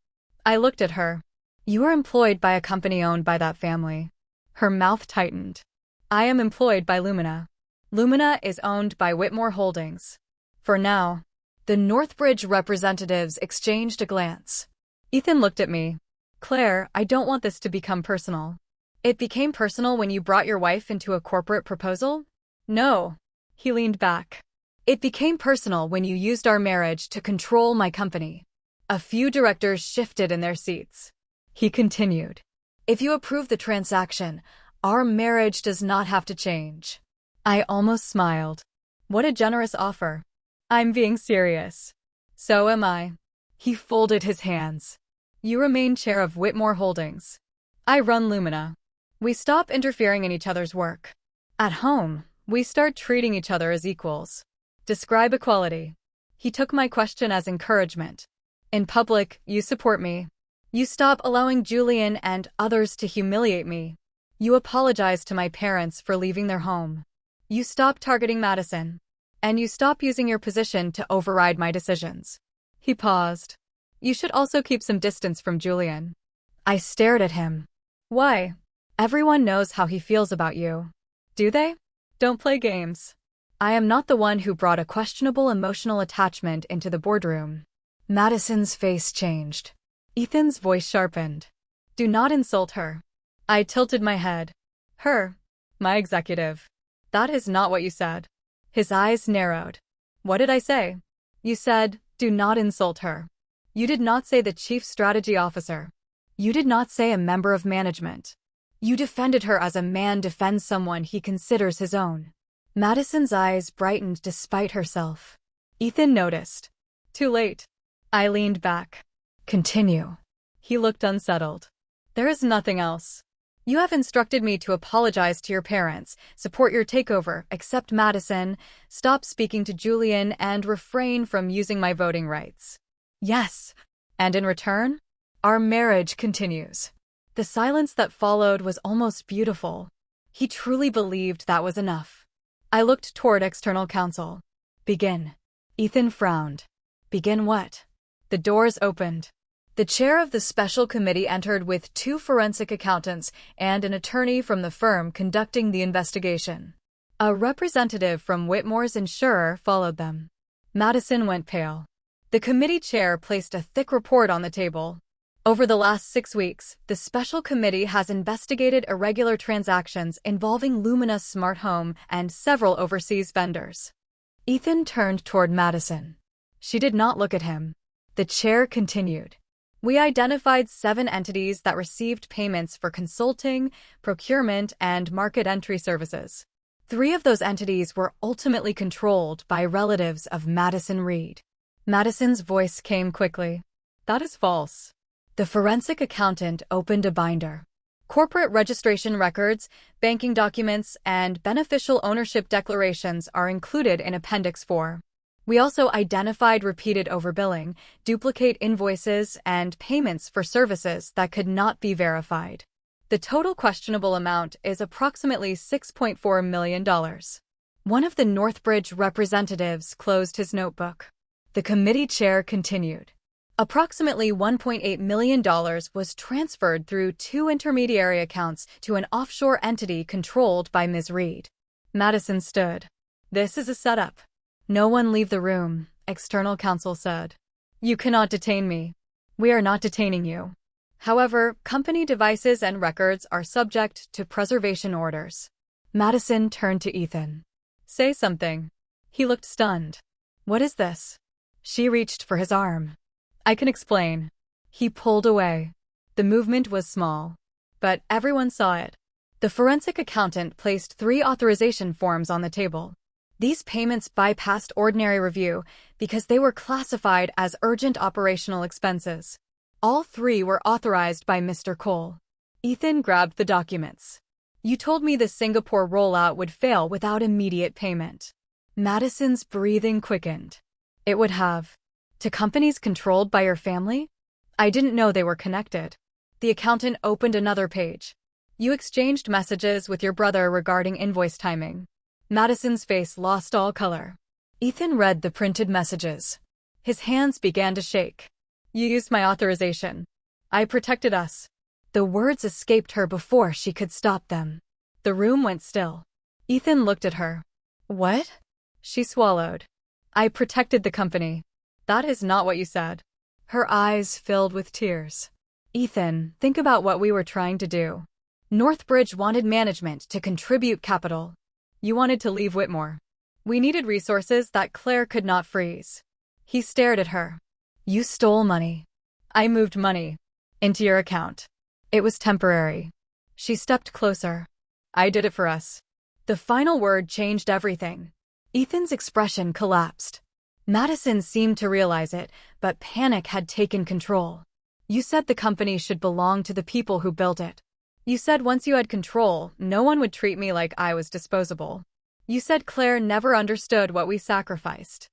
S1: I looked at her. You are employed by a company owned by that family. Her mouth tightened. I am employed by Lumina. Lumina is owned by Whitmore Holdings. For now. The Northbridge representatives exchanged a glance. Ethan looked at me. Claire, I don't want this to become personal. It became personal when you brought your wife into a corporate proposal? No. He leaned back. It became personal when you used our marriage to control my company. A few directors shifted in their seats. He continued. If you approve the transaction, our marriage does not have to change. I almost smiled. What a generous offer. I'm being serious. So am I. He folded his hands. You remain chair of Whitmore Holdings. I run Lumina. We stop interfering in each other's work. At home, we start treating each other as equals. Describe equality. He took my question as encouragement. In public, you support me. You stop allowing Julian and others to humiliate me. You apologize to my parents for leaving their home. You stop targeting Madison. And you stop using your position to override my decisions. He paused. You should also keep some distance from Julian. I stared at him. Why? Everyone knows how he feels about you. Do they? Don't play games. I am not the one who brought a questionable emotional attachment into the boardroom. Madison's face changed. Ethan's voice sharpened. Do not insult her. I tilted my head. Her? My executive. That is not what you said. His eyes narrowed. What did I say? You said, do not insult her. You did not say the chief strategy officer. You did not say a member of management. You defended her as a man defends someone he considers his own. Madison's eyes brightened despite herself. Ethan noticed. Too late. I leaned back. Continue. He looked unsettled. There is nothing else. You have instructed me to apologize to your parents, support your takeover, accept Madison, stop speaking to Julian, and refrain from using my voting rights. Yes. And in return, our marriage continues. The silence that followed was almost beautiful. He truly believed that was enough. I looked toward external counsel. Begin. Ethan frowned. Begin what? The doors opened. The chair of the special committee entered with 2 forensic accountants and an attorney from the firm conducting the investigation. A representative from Whitmore's insurer followed them. Madison went pale. The committee chair placed a thick report on the table. Over the last 6 weeks, the special committee has investigated irregular transactions involving Lumina's smart home and several overseas vendors. Ethan turned toward Madison. She did not look at him. The chair continued. We identified 7 entities that received payments for consulting, procurement, and market entry services. 3 of those entities were ultimately controlled by relatives of Madison Reed. Madison's voice came quickly. That is false. The forensic accountant opened a binder. Corporate registration records, banking documents, and beneficial ownership declarations are included in Appendix 4. We also identified repeated overbilling, duplicate invoices, and payments for services that could not be verified. The The total questionable amount is approximately $6.4 million. One of the Northbridge representatives closed his notebook. The committee chair continued. Approximately $1.8 million was transferred through 2 intermediary accounts to an offshore entity controlled by Ms. Reed. Madison stood. This is a setup. No one leave the room, external counsel said. You cannot detain me. We are not detaining you. However, company devices and records are subject to preservation orders. Madison turned to Ethan. Say something. He looked stunned. What is this? She reached for his arm. I can explain. He pulled away. The movement was small, but everyone saw it. The forensic accountant placed 3 authorization forms on the table. These payments bypassed ordinary review because they were classified as urgent operational expenses. All 3 were authorized by Mr. Cole. Ethan grabbed the documents. You told me the Singapore rollout would fail without immediate payment. Madison's breathing quickened. It would have. To companies controlled by your family? I didn't know they were connected. The accountant opened another page. You exchanged messages with your brother regarding invoice timing. Madison's face lost all color. Ethan read the printed messages. His hands began to shake. You used my authorization. I protected us. The words escaped her before she could stop them. The room went still. Ethan looked at her. What? She swallowed. I protected the company. That is not what you said. Her eyes filled with tears. Ethan, think about what we were trying to do. Northbridge wanted management to contribute capital. You wanted to leave Whitmore. We needed resources that Claire could not freeze. He stared at her. You stole money. I moved money into your account. It was temporary. She stepped closer. I did it for us. The final word changed everything. Ethan's expression collapsed. Madison seemed to realize it, but panic had taken control. You said the company should belong to the people who built it. You said once you had control, no one would treat me like I was disposable. You said Claire never understood what we sacrificed.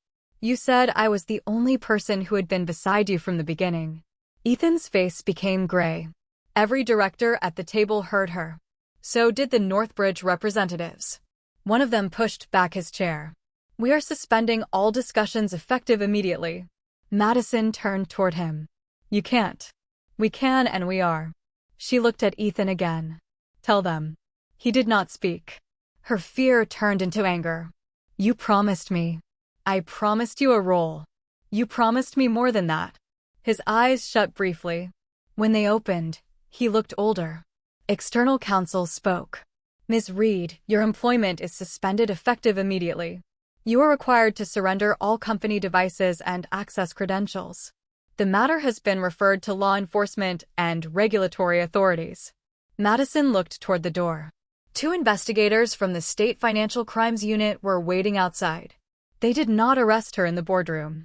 S1: You said I was the only person who had been beside you from the beginning. Ethan's face became gray. Every director at the table heard her. So did the Northbridge representatives. One of them pushed back his chair. We are suspending all discussions effective immediately. Madison turned toward him. You can't. We can and we are. She looked at Ethan again. Tell them. He did not speak. Her fear turned into anger. You promised me. I promised you a role. You promised me more than that. His eyes shut briefly. When they opened, he looked older. External counsel spoke. Ms. Reed, your employment is suspended effective immediately. You are required to surrender all company devices and access credentials. The matter has been referred to law enforcement and regulatory authorities. Madison looked toward the door. 2 investigators from the State Financial Crimes Unit were waiting outside. They did not arrest her in the boardroom.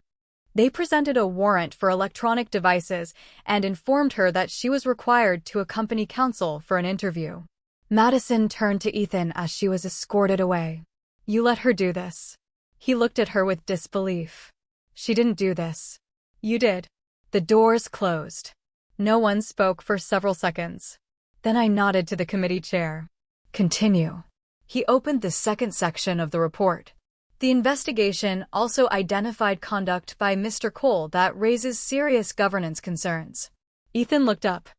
S1: They presented a warrant for electronic devices and informed her that she was required to accompany counsel for an interview. Madison turned to Ethan as she was escorted away. You let her do this. He looked at her with disbelief. She didn't do this. You did. The doors closed. No one spoke for several seconds. Then I nodded to the committee chair. Continue. He opened the second section of the report. The investigation also identified conduct by Mr. Cole that raises serious governance concerns. Ethan looked up.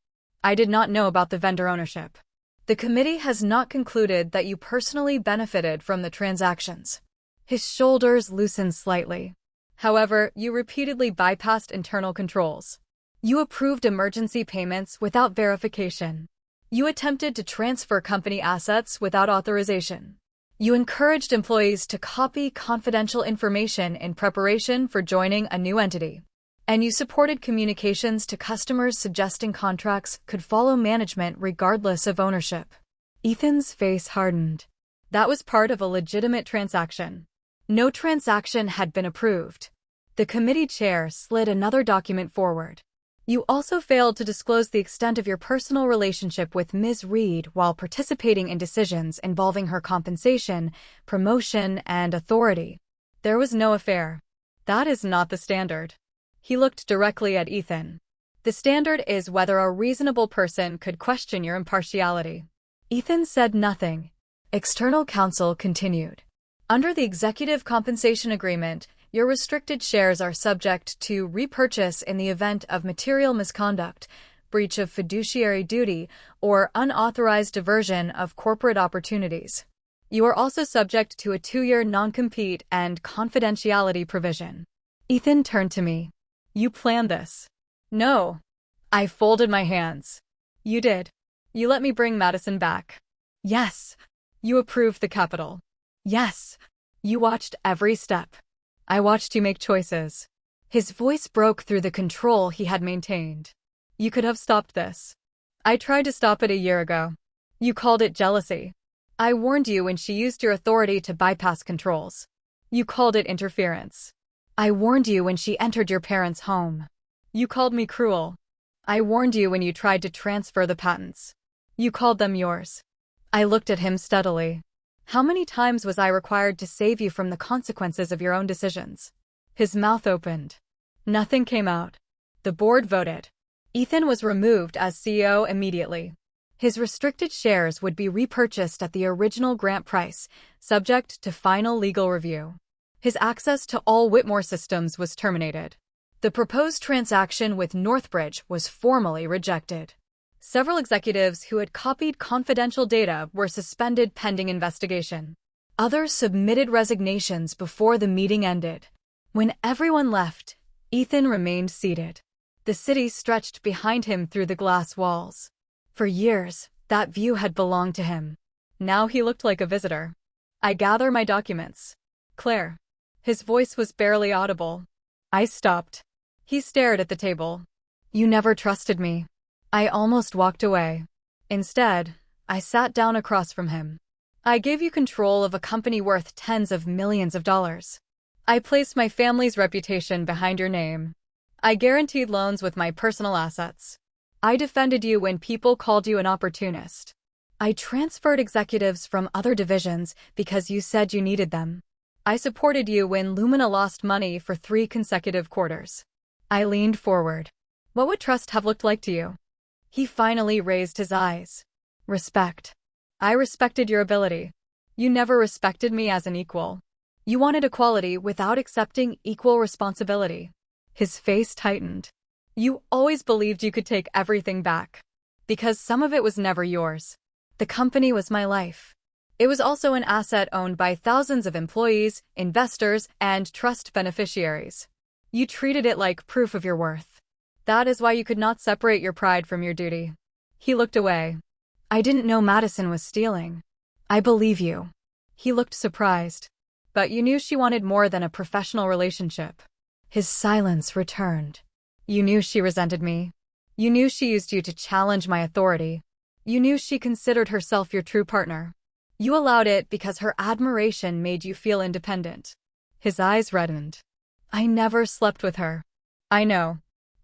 S1: I did not know about the vendor ownership. The committee has not concluded that you personally benefited from the transactions. His shoulders loosened slightly. However, you repeatedly bypassed internal controls. You approved emergency payments without verification. You attempted to transfer company assets without authorization. You encouraged employees to copy confidential information in preparation for joining a new entity. And you supported communications to customers suggesting contracts could follow management regardless of ownership. Ethan's face hardened. That was part of a legitimate transaction. No transaction had been approved. The committee chair slid another document forward. You also failed to disclose the extent of your personal relationship with Ms. Reed while participating in decisions involving her compensation, promotion, and authority. There was no affair. That is not the standard. He looked directly at Ethan. The standard is whether a reasonable person could question your impartiality. Ethan said nothing. External counsel continued. Under the executive compensation agreement, your restricted shares are subject to repurchase in the event of material misconduct, breach of fiduciary duty, or unauthorized diversion of corporate opportunities. You are also subject to a 2-year non-compete and confidentiality provision. Ethan turned to me. You planned this? No. I folded my hands. You did. You let me bring Madison back. Yes. You approved the capital. Yes. You watched every step. I watched you make choices. His voice broke through the control he had maintained. You could have stopped this. I tried to stop it a year ago. You called it jealousy. I warned you when she used your authority to bypass controls. You called it interference. I warned you when she entered your parents' home. You called me cruel. I warned you when you tried to transfer the patents. You called them yours. I looked at him steadily. How many times was I required to save you from the consequences of your own decisions? His mouth opened. Nothing came out. The board voted. Ethan was removed as CEO immediately. His restricted shares would be repurchased at the original grant price, subject to final legal review. His access to all Whitmore systems was terminated. The proposed transaction with Northbridge was formally rejected. Several executives who had copied confidential data were suspended pending investigation. Others submitted resignations before the meeting ended. When everyone left, Ethan remained seated. The city stretched behind him through the glass walls. For years, that view had belonged to him. Now he looked like a visitor. I gather my documents. Claire. His voice was barely audible. I stopped. He stared at the table. You never trusted me. I almost walked away. Instead, I sat down across from him. I gave you control of a company worth tens of millions of dollars. I placed my family's reputation behind your name. I guaranteed loans with my personal assets. I defended you when people called you an opportunist. I transferred executives from other divisions because you said you needed them. I supported you when Lumina lost money for 3 consecutive quarters. I leaned forward. What would trust have looked like to you? He finally raised his eyes. Respect. I respected your ability. You never respected me as an equal. You wanted equality without accepting equal responsibility. His face tightened. You always believed you could take everything back. Because some of it was never yours. The company was my life. It was also an asset owned by thousands of employees, investors, and trust beneficiaries. You treated it like proof of your worth. That is why you could not separate your pride from your duty. He looked away. I didn't know Madison was stealing. I believe you. He looked surprised. But you knew she wanted more than a professional relationship. His silence returned. You knew she resented me. You knew she used you to challenge my authority. You knew she considered herself your true partner. You allowed it because her admiration made you feel independent. His eyes reddened. I never slept with her. I know.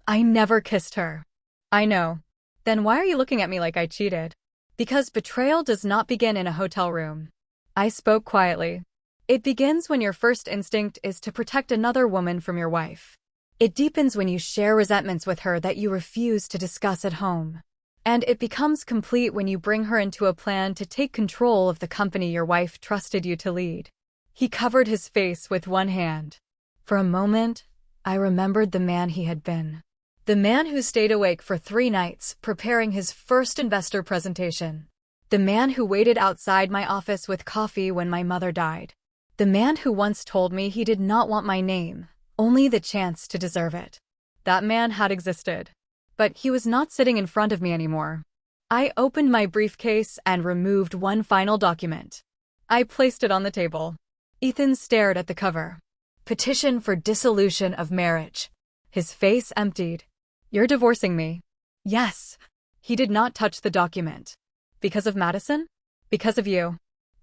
S1: I never kissed her. I know. Then why are you looking at me like I cheated? Because betrayal does not begin in a hotel room. I spoke quietly. It begins when your first instinct is to protect another woman from your wife. It deepens when you share resentments with her that you refuse to discuss at home. And it becomes complete when you bring her into a plan to take control of the company your wife trusted you to lead. He covered his face with one hand. For a moment, I remembered the man he had been. The man who stayed awake for 3 nights preparing his first investor presentation. The man who waited outside my office with coffee when my mother died. The man who once told me he did not want my name, only the chance to deserve it. That man had existed. But he was not sitting in front of me anymore. I opened my briefcase and removed one final document. I placed it on the table. Ethan stared at the cover. Petition for dissolution of marriage. His face emptied. You're divorcing me? Yes. He did not touch the document. Because of Madison? Because of you.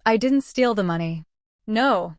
S1: I didn't steal the money. No.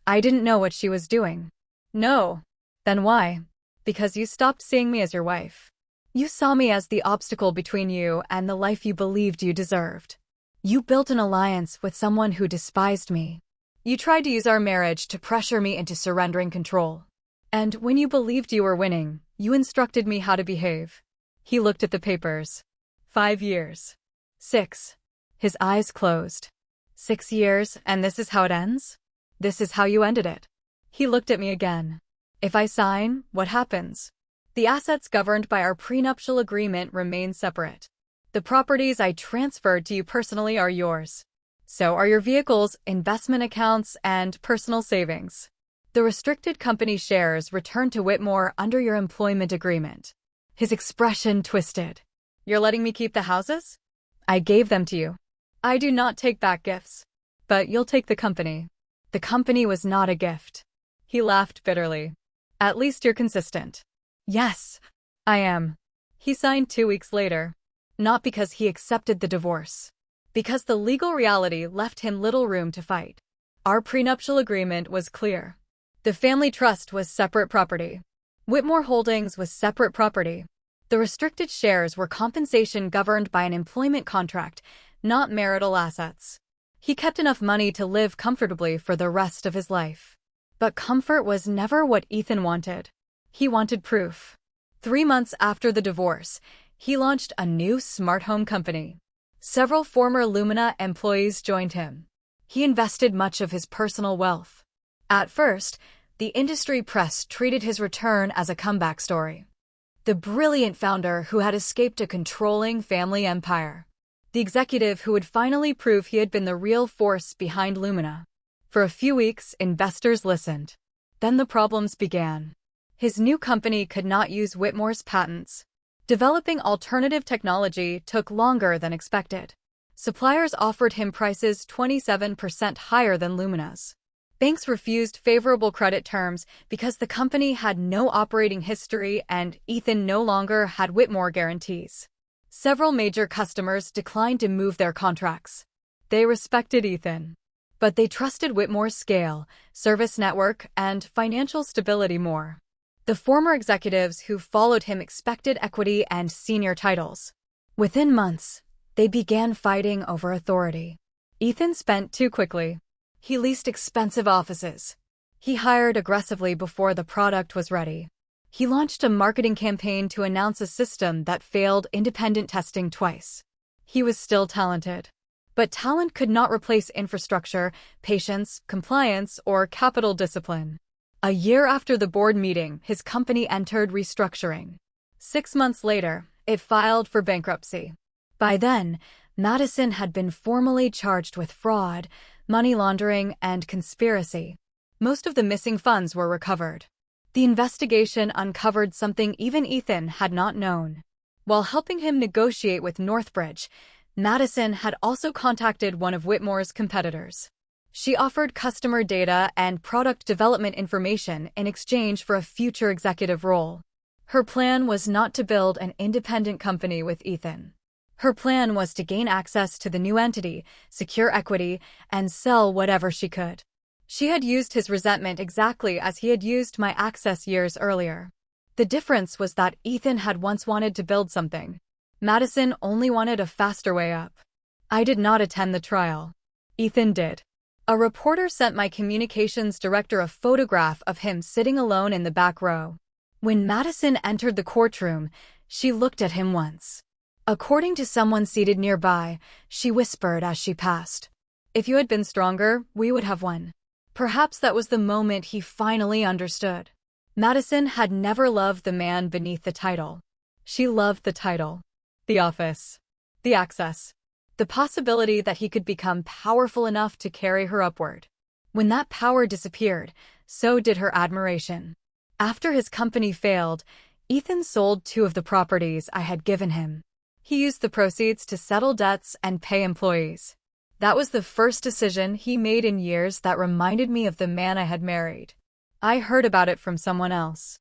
S1: I didn't know what she was doing. No. Then why? Because you stopped seeing me as your wife. You saw me as the obstacle between you and the life you believed you deserved. You built an alliance with someone who despised me. You tried to use our marriage to pressure me into surrendering control. And when you believed you were winning, you instructed me how to behave. He looked at the papers. 5 years. 6. His eyes closed. 6 years, and this is how it ends? This is how you ended it. He looked at me again. If I sign, what happens? The assets governed by our prenuptial agreement remain separate. The properties I transferred to you personally are yours. So are your vehicles, investment accounts, and personal savings. The restricted company shares returned to Whitmore under your employment agreement. His expression twisted. You're letting me keep the houses? I gave them to you. I do not take back gifts. But you'll take the company. The company was not a gift. He laughed bitterly. At least you're consistent. Yes, I am. He signed 2 weeks later. Not because he accepted the divorce. Because the legal reality left him little room to fight. Our prenuptial agreement was clear. The family trust was separate property. Whitmore Holdings was separate property. The restricted shares were compensation governed by an employment contract, not marital assets. He kept enough money to live comfortably for the rest of his life. But comfort was never what Ethan wanted. He wanted proof. 3 months after the divorce, he launched a new smart home company. Several former Lumina employees joined him. He invested much of his personal wealth. At first, the industry press treated his return as a comeback story. The brilliant founder who had escaped a controlling family empire. The executive who would finally prove he had been the real force behind Lumina. For a few weeks, investors listened. Then the problems began. His new company could not use Whitmore's patents. Developing alternative technology took longer than expected. Suppliers offered him prices 27% higher than Lumina's. Banks refused favorable credit terms because the company had no operating history and Ethan no longer had Whitmore guarantees. Several major customers declined to move their contracts. They respected Ethan. But they trusted Whitmore's scale, service network, and financial stability more. The former executives who followed him expected equity and senior titles. Within months, they began fighting over authority. Ethan spent too quickly. He leased expensive offices. He hired aggressively before the product was ready. He launched a marketing campaign to announce a system that failed independent testing twice. He was still talented. But talent could not replace infrastructure, patience, compliance, or capital discipline. A year after the board meeting, his company entered restructuring. 6 months later, it filed for bankruptcy. By then, Madison had been formally charged with fraud, money laundering, and conspiracy. Most of the missing funds were recovered. The investigation uncovered something even Ethan had not known. While helping him negotiate with Northbridge, Madison had also contacted one of Whitmore's competitors. She offered customer data and product development information in exchange for a future executive role. Her plan was not to build an independent company with Ethan. Her plan was to gain access to the new entity, secure equity, and sell whatever she could. She had used his resentment exactly as he had used my access years earlier. The difference was that Ethan had once wanted to build something. Madison only wanted a faster way up. I did not attend the trial. Ethan did. A reporter sent my communications director a photograph of him sitting alone in the back row. When Madison entered the courtroom, she looked at him once. According to someone seated nearby, she whispered as she passed, "If you had been stronger, we would have won." Perhaps that was the moment he finally understood. Madison had never loved the man beneath the title. She loved the title, the office, the access, the possibility that he could become powerful enough to carry her upward. When that power disappeared, so did her admiration. After his company failed, Ethan sold 2 of the properties I had given him. He used the proceeds to settle debts and pay employees. That was the first decision he made in years that reminded me of the man I had married. I heard about it from someone else.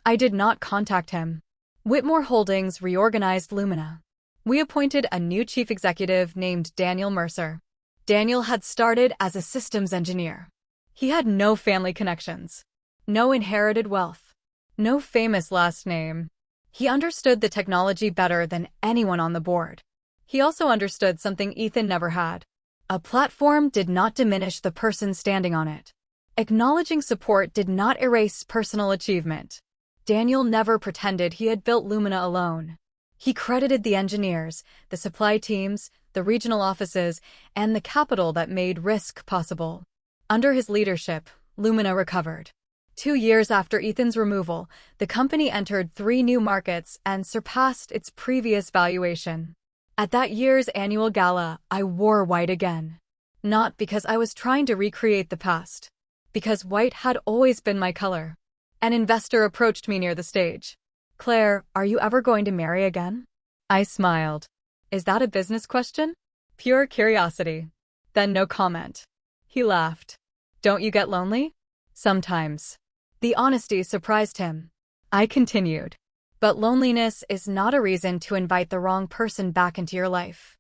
S1: I did not contact him. Whitmore Holdings reorganized Lumina. We appointed a new chief executive named Daniel Mercer. Daniel had started as a systems engineer. He had no family connections, no inherited wealth, no famous last name. He understood the technology better than anyone on the board. He also understood something Ethan never had. A platform did not diminish the person standing on it. Acknowledging support did not erase personal achievement. Daniel never pretended he had built Lumina alone. He credited the engineers, the supply teams, the regional offices, and the capital that made risk possible. Under his leadership, Lumina recovered. 2 years after Ethan's removal, the company entered 3 new markets and surpassed its previous valuation. At that year's annual gala, I wore white again. Not because I was trying to recreate the past. Because white had always been my color. An investor approached me near the stage. "Claire, are you ever going to marry again?" I smiled. "Is that a business question?" "Pure curiosity." "Then no comment." He laughed. "Don't you get lonely?" "Sometimes." The honesty surprised him. I continued. "But loneliness is not a reason to invite the wrong person back into your life."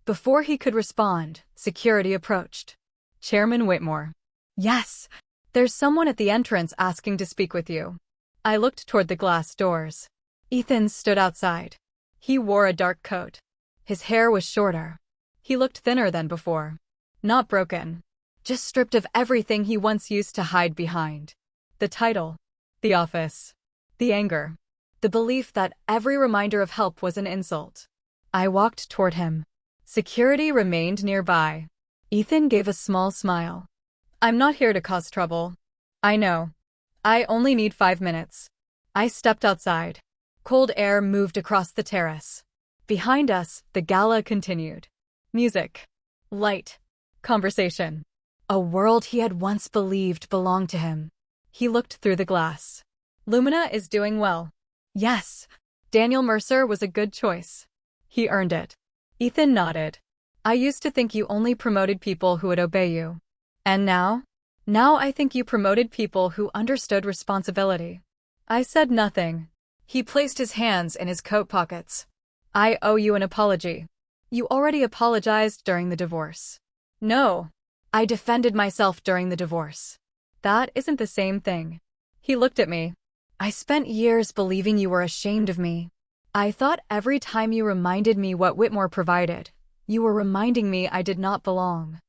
S1: Before he could respond, security approached. "Chairman Whitmore." "Yes. There's someone at the entrance asking to speak with you." I looked toward the glass doors. Ethan stood outside. He wore a dark coat. His hair was shorter. He looked thinner than before. Not broken. Just stripped of everything he once used to hide behind. The title. The office. The anger. The belief that every reminder of help was an insult. I walked toward him. Security remained nearby. Ethan gave a small smile. "I'm not here to cause trouble." "I know. I only need 5 minutes." I stepped outside. Cold air moved across the terrace. Behind us, the gala continued. Music. Light. Conversation. A world he had once believed belonged to him. He looked through the glass. "Lumina is doing well." "Yes. Daniel Mercer was a good choice." "He earned it." Ethan nodded. "I used to think you only promoted people who would obey you. And now? Now I think you promoted people who understood responsibility." I said nothing. He placed his hands in his coat pockets. "I owe you an apology." "You already apologized during the divorce." "No. I defended myself during the divorce." "That isn't the same thing." He looked at me. "I spent years believing you were ashamed of me. I thought every time you reminded me what Whitmore provided, you were reminding me I did not belong.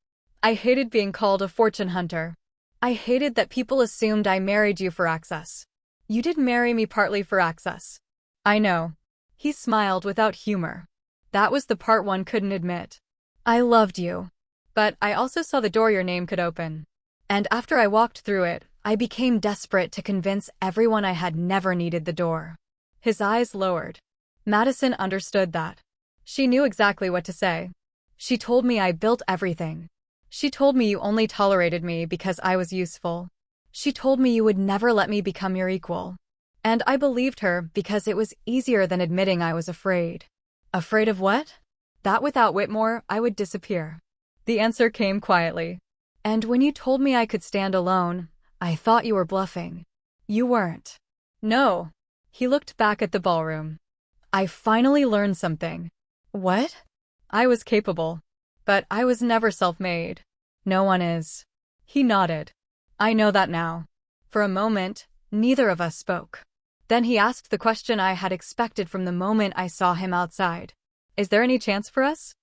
S1: I hated being called a fortune hunter. I hated that people assumed I married you for access. You did marry me partly for access." "I know." He smiled without humor. "That was the part one couldn't admit. I loved you. But I also saw the door your name could open. And after I walked through it, I became desperate to convince everyone I had never needed the door." His eyes lowered. Madison understood that. She knew exactly what to say. "She told me I built everything. She told me you only tolerated me because I was useful. She told me you would never let me become your equal." And I believed her because it was easier than admitting I was afraid. Afraid of what? That without Whitmore, I would disappear. The answer came quietly. "And when you told me I could stand alone, I thought you were bluffing." "You weren't." "No." He looked back at the ballroom. "I finally learned something." "What?" "I was capable. But I was never self-made." "No one is." He nodded. "I know that now." For a moment, neither of us spoke. Then he asked the question I had expected from the moment I saw him outside. "Is there any chance for us?"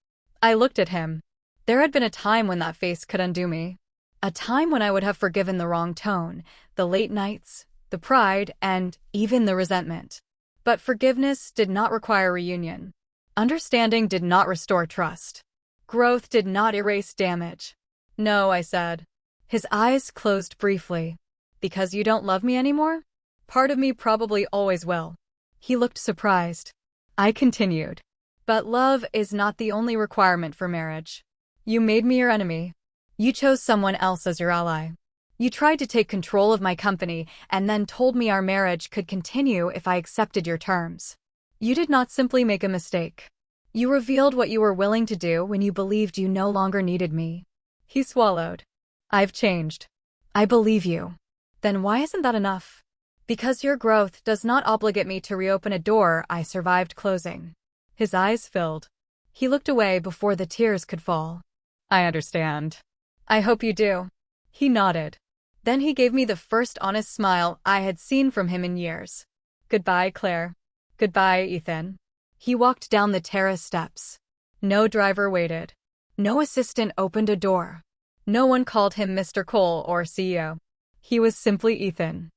S1: I looked at him. There had been a time when that face could undo me. A time when I would have forgiven the wrong tone, the late nights, the pride, and even the resentment. But forgiveness did not require reunion. Understanding did not restore trust. Growth did not erase damage. "No," I said. His eyes closed briefly. "Because you don't love me anymore? Part of me probably always will." He looked surprised. I continued. "But love is not the only requirement for marriage. You made me your enemy. You chose someone else as your ally. You tried to take control of my company and then told me our marriage could continue if I accepted your terms. You did not simply make a mistake. You revealed what you were willing to do when you believed you no longer needed me." He swallowed. "I've changed." "I believe you." "Then why isn't that enough?" "Because your growth does not obligate me to reopen a door I survived closing." His eyes filled. He looked away before the tears could fall. "I understand. I hope you do." He nodded. Then he gave me the first honest smile I had seen from him in years. "Goodbye, Claire." "Goodbye, Ethan." He walked down the terrace steps. No driver waited. No assistant opened a door. No one called him Mr. Cole or CEO. He was simply Ethan.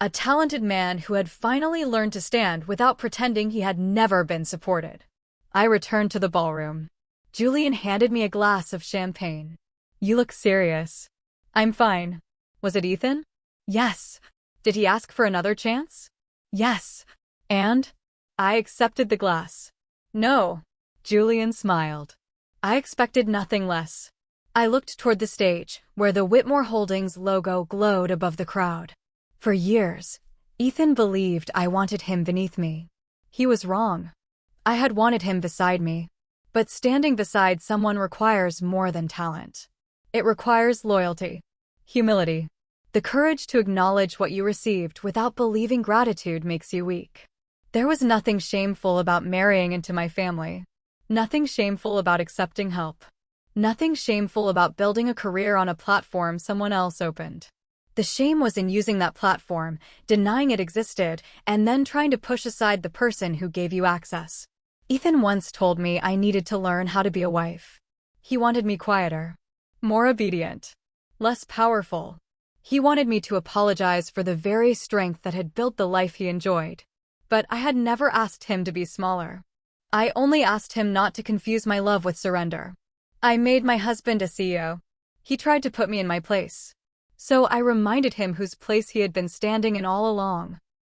S1: A talented man who had finally learned to stand without pretending he had never been supported. I returned to the ballroom. Julian handed me a glass of champagne. You look serious. I'm fine. Was it Ethan? Yes. Did he ask for another chance? Yes. And? I accepted the glass. No. Julian smiled. I expected nothing less. I looked toward the stage, where the Whitmore Holdings logo glowed above the crowd. For years, Ethan believed I wanted him beneath me. He was wrong. I had wanted him beside me. But standing beside someone requires more than talent. It requires loyalty, humility. The courage to acknowledge what you received without believing gratitude makes you weak. There was nothing shameful about marrying into my family. Nothing shameful about accepting help. Nothing shameful about building a career on a platform someone else opened. The shame was in using that platform, denying it existed, and then trying to push aside the person who gave you access. Ethan once told me I needed to learn how to be a wife. He wanted me quieter, more obedient, less powerful. He wanted me to apologize for the very strength that had built the life he enjoyed. But I had never asked him to be smaller. I only asked him not to confuse my love with surrender. I made my husband a CEO. He tried to put me in my place. So I reminded him whose place he had been standing in all along.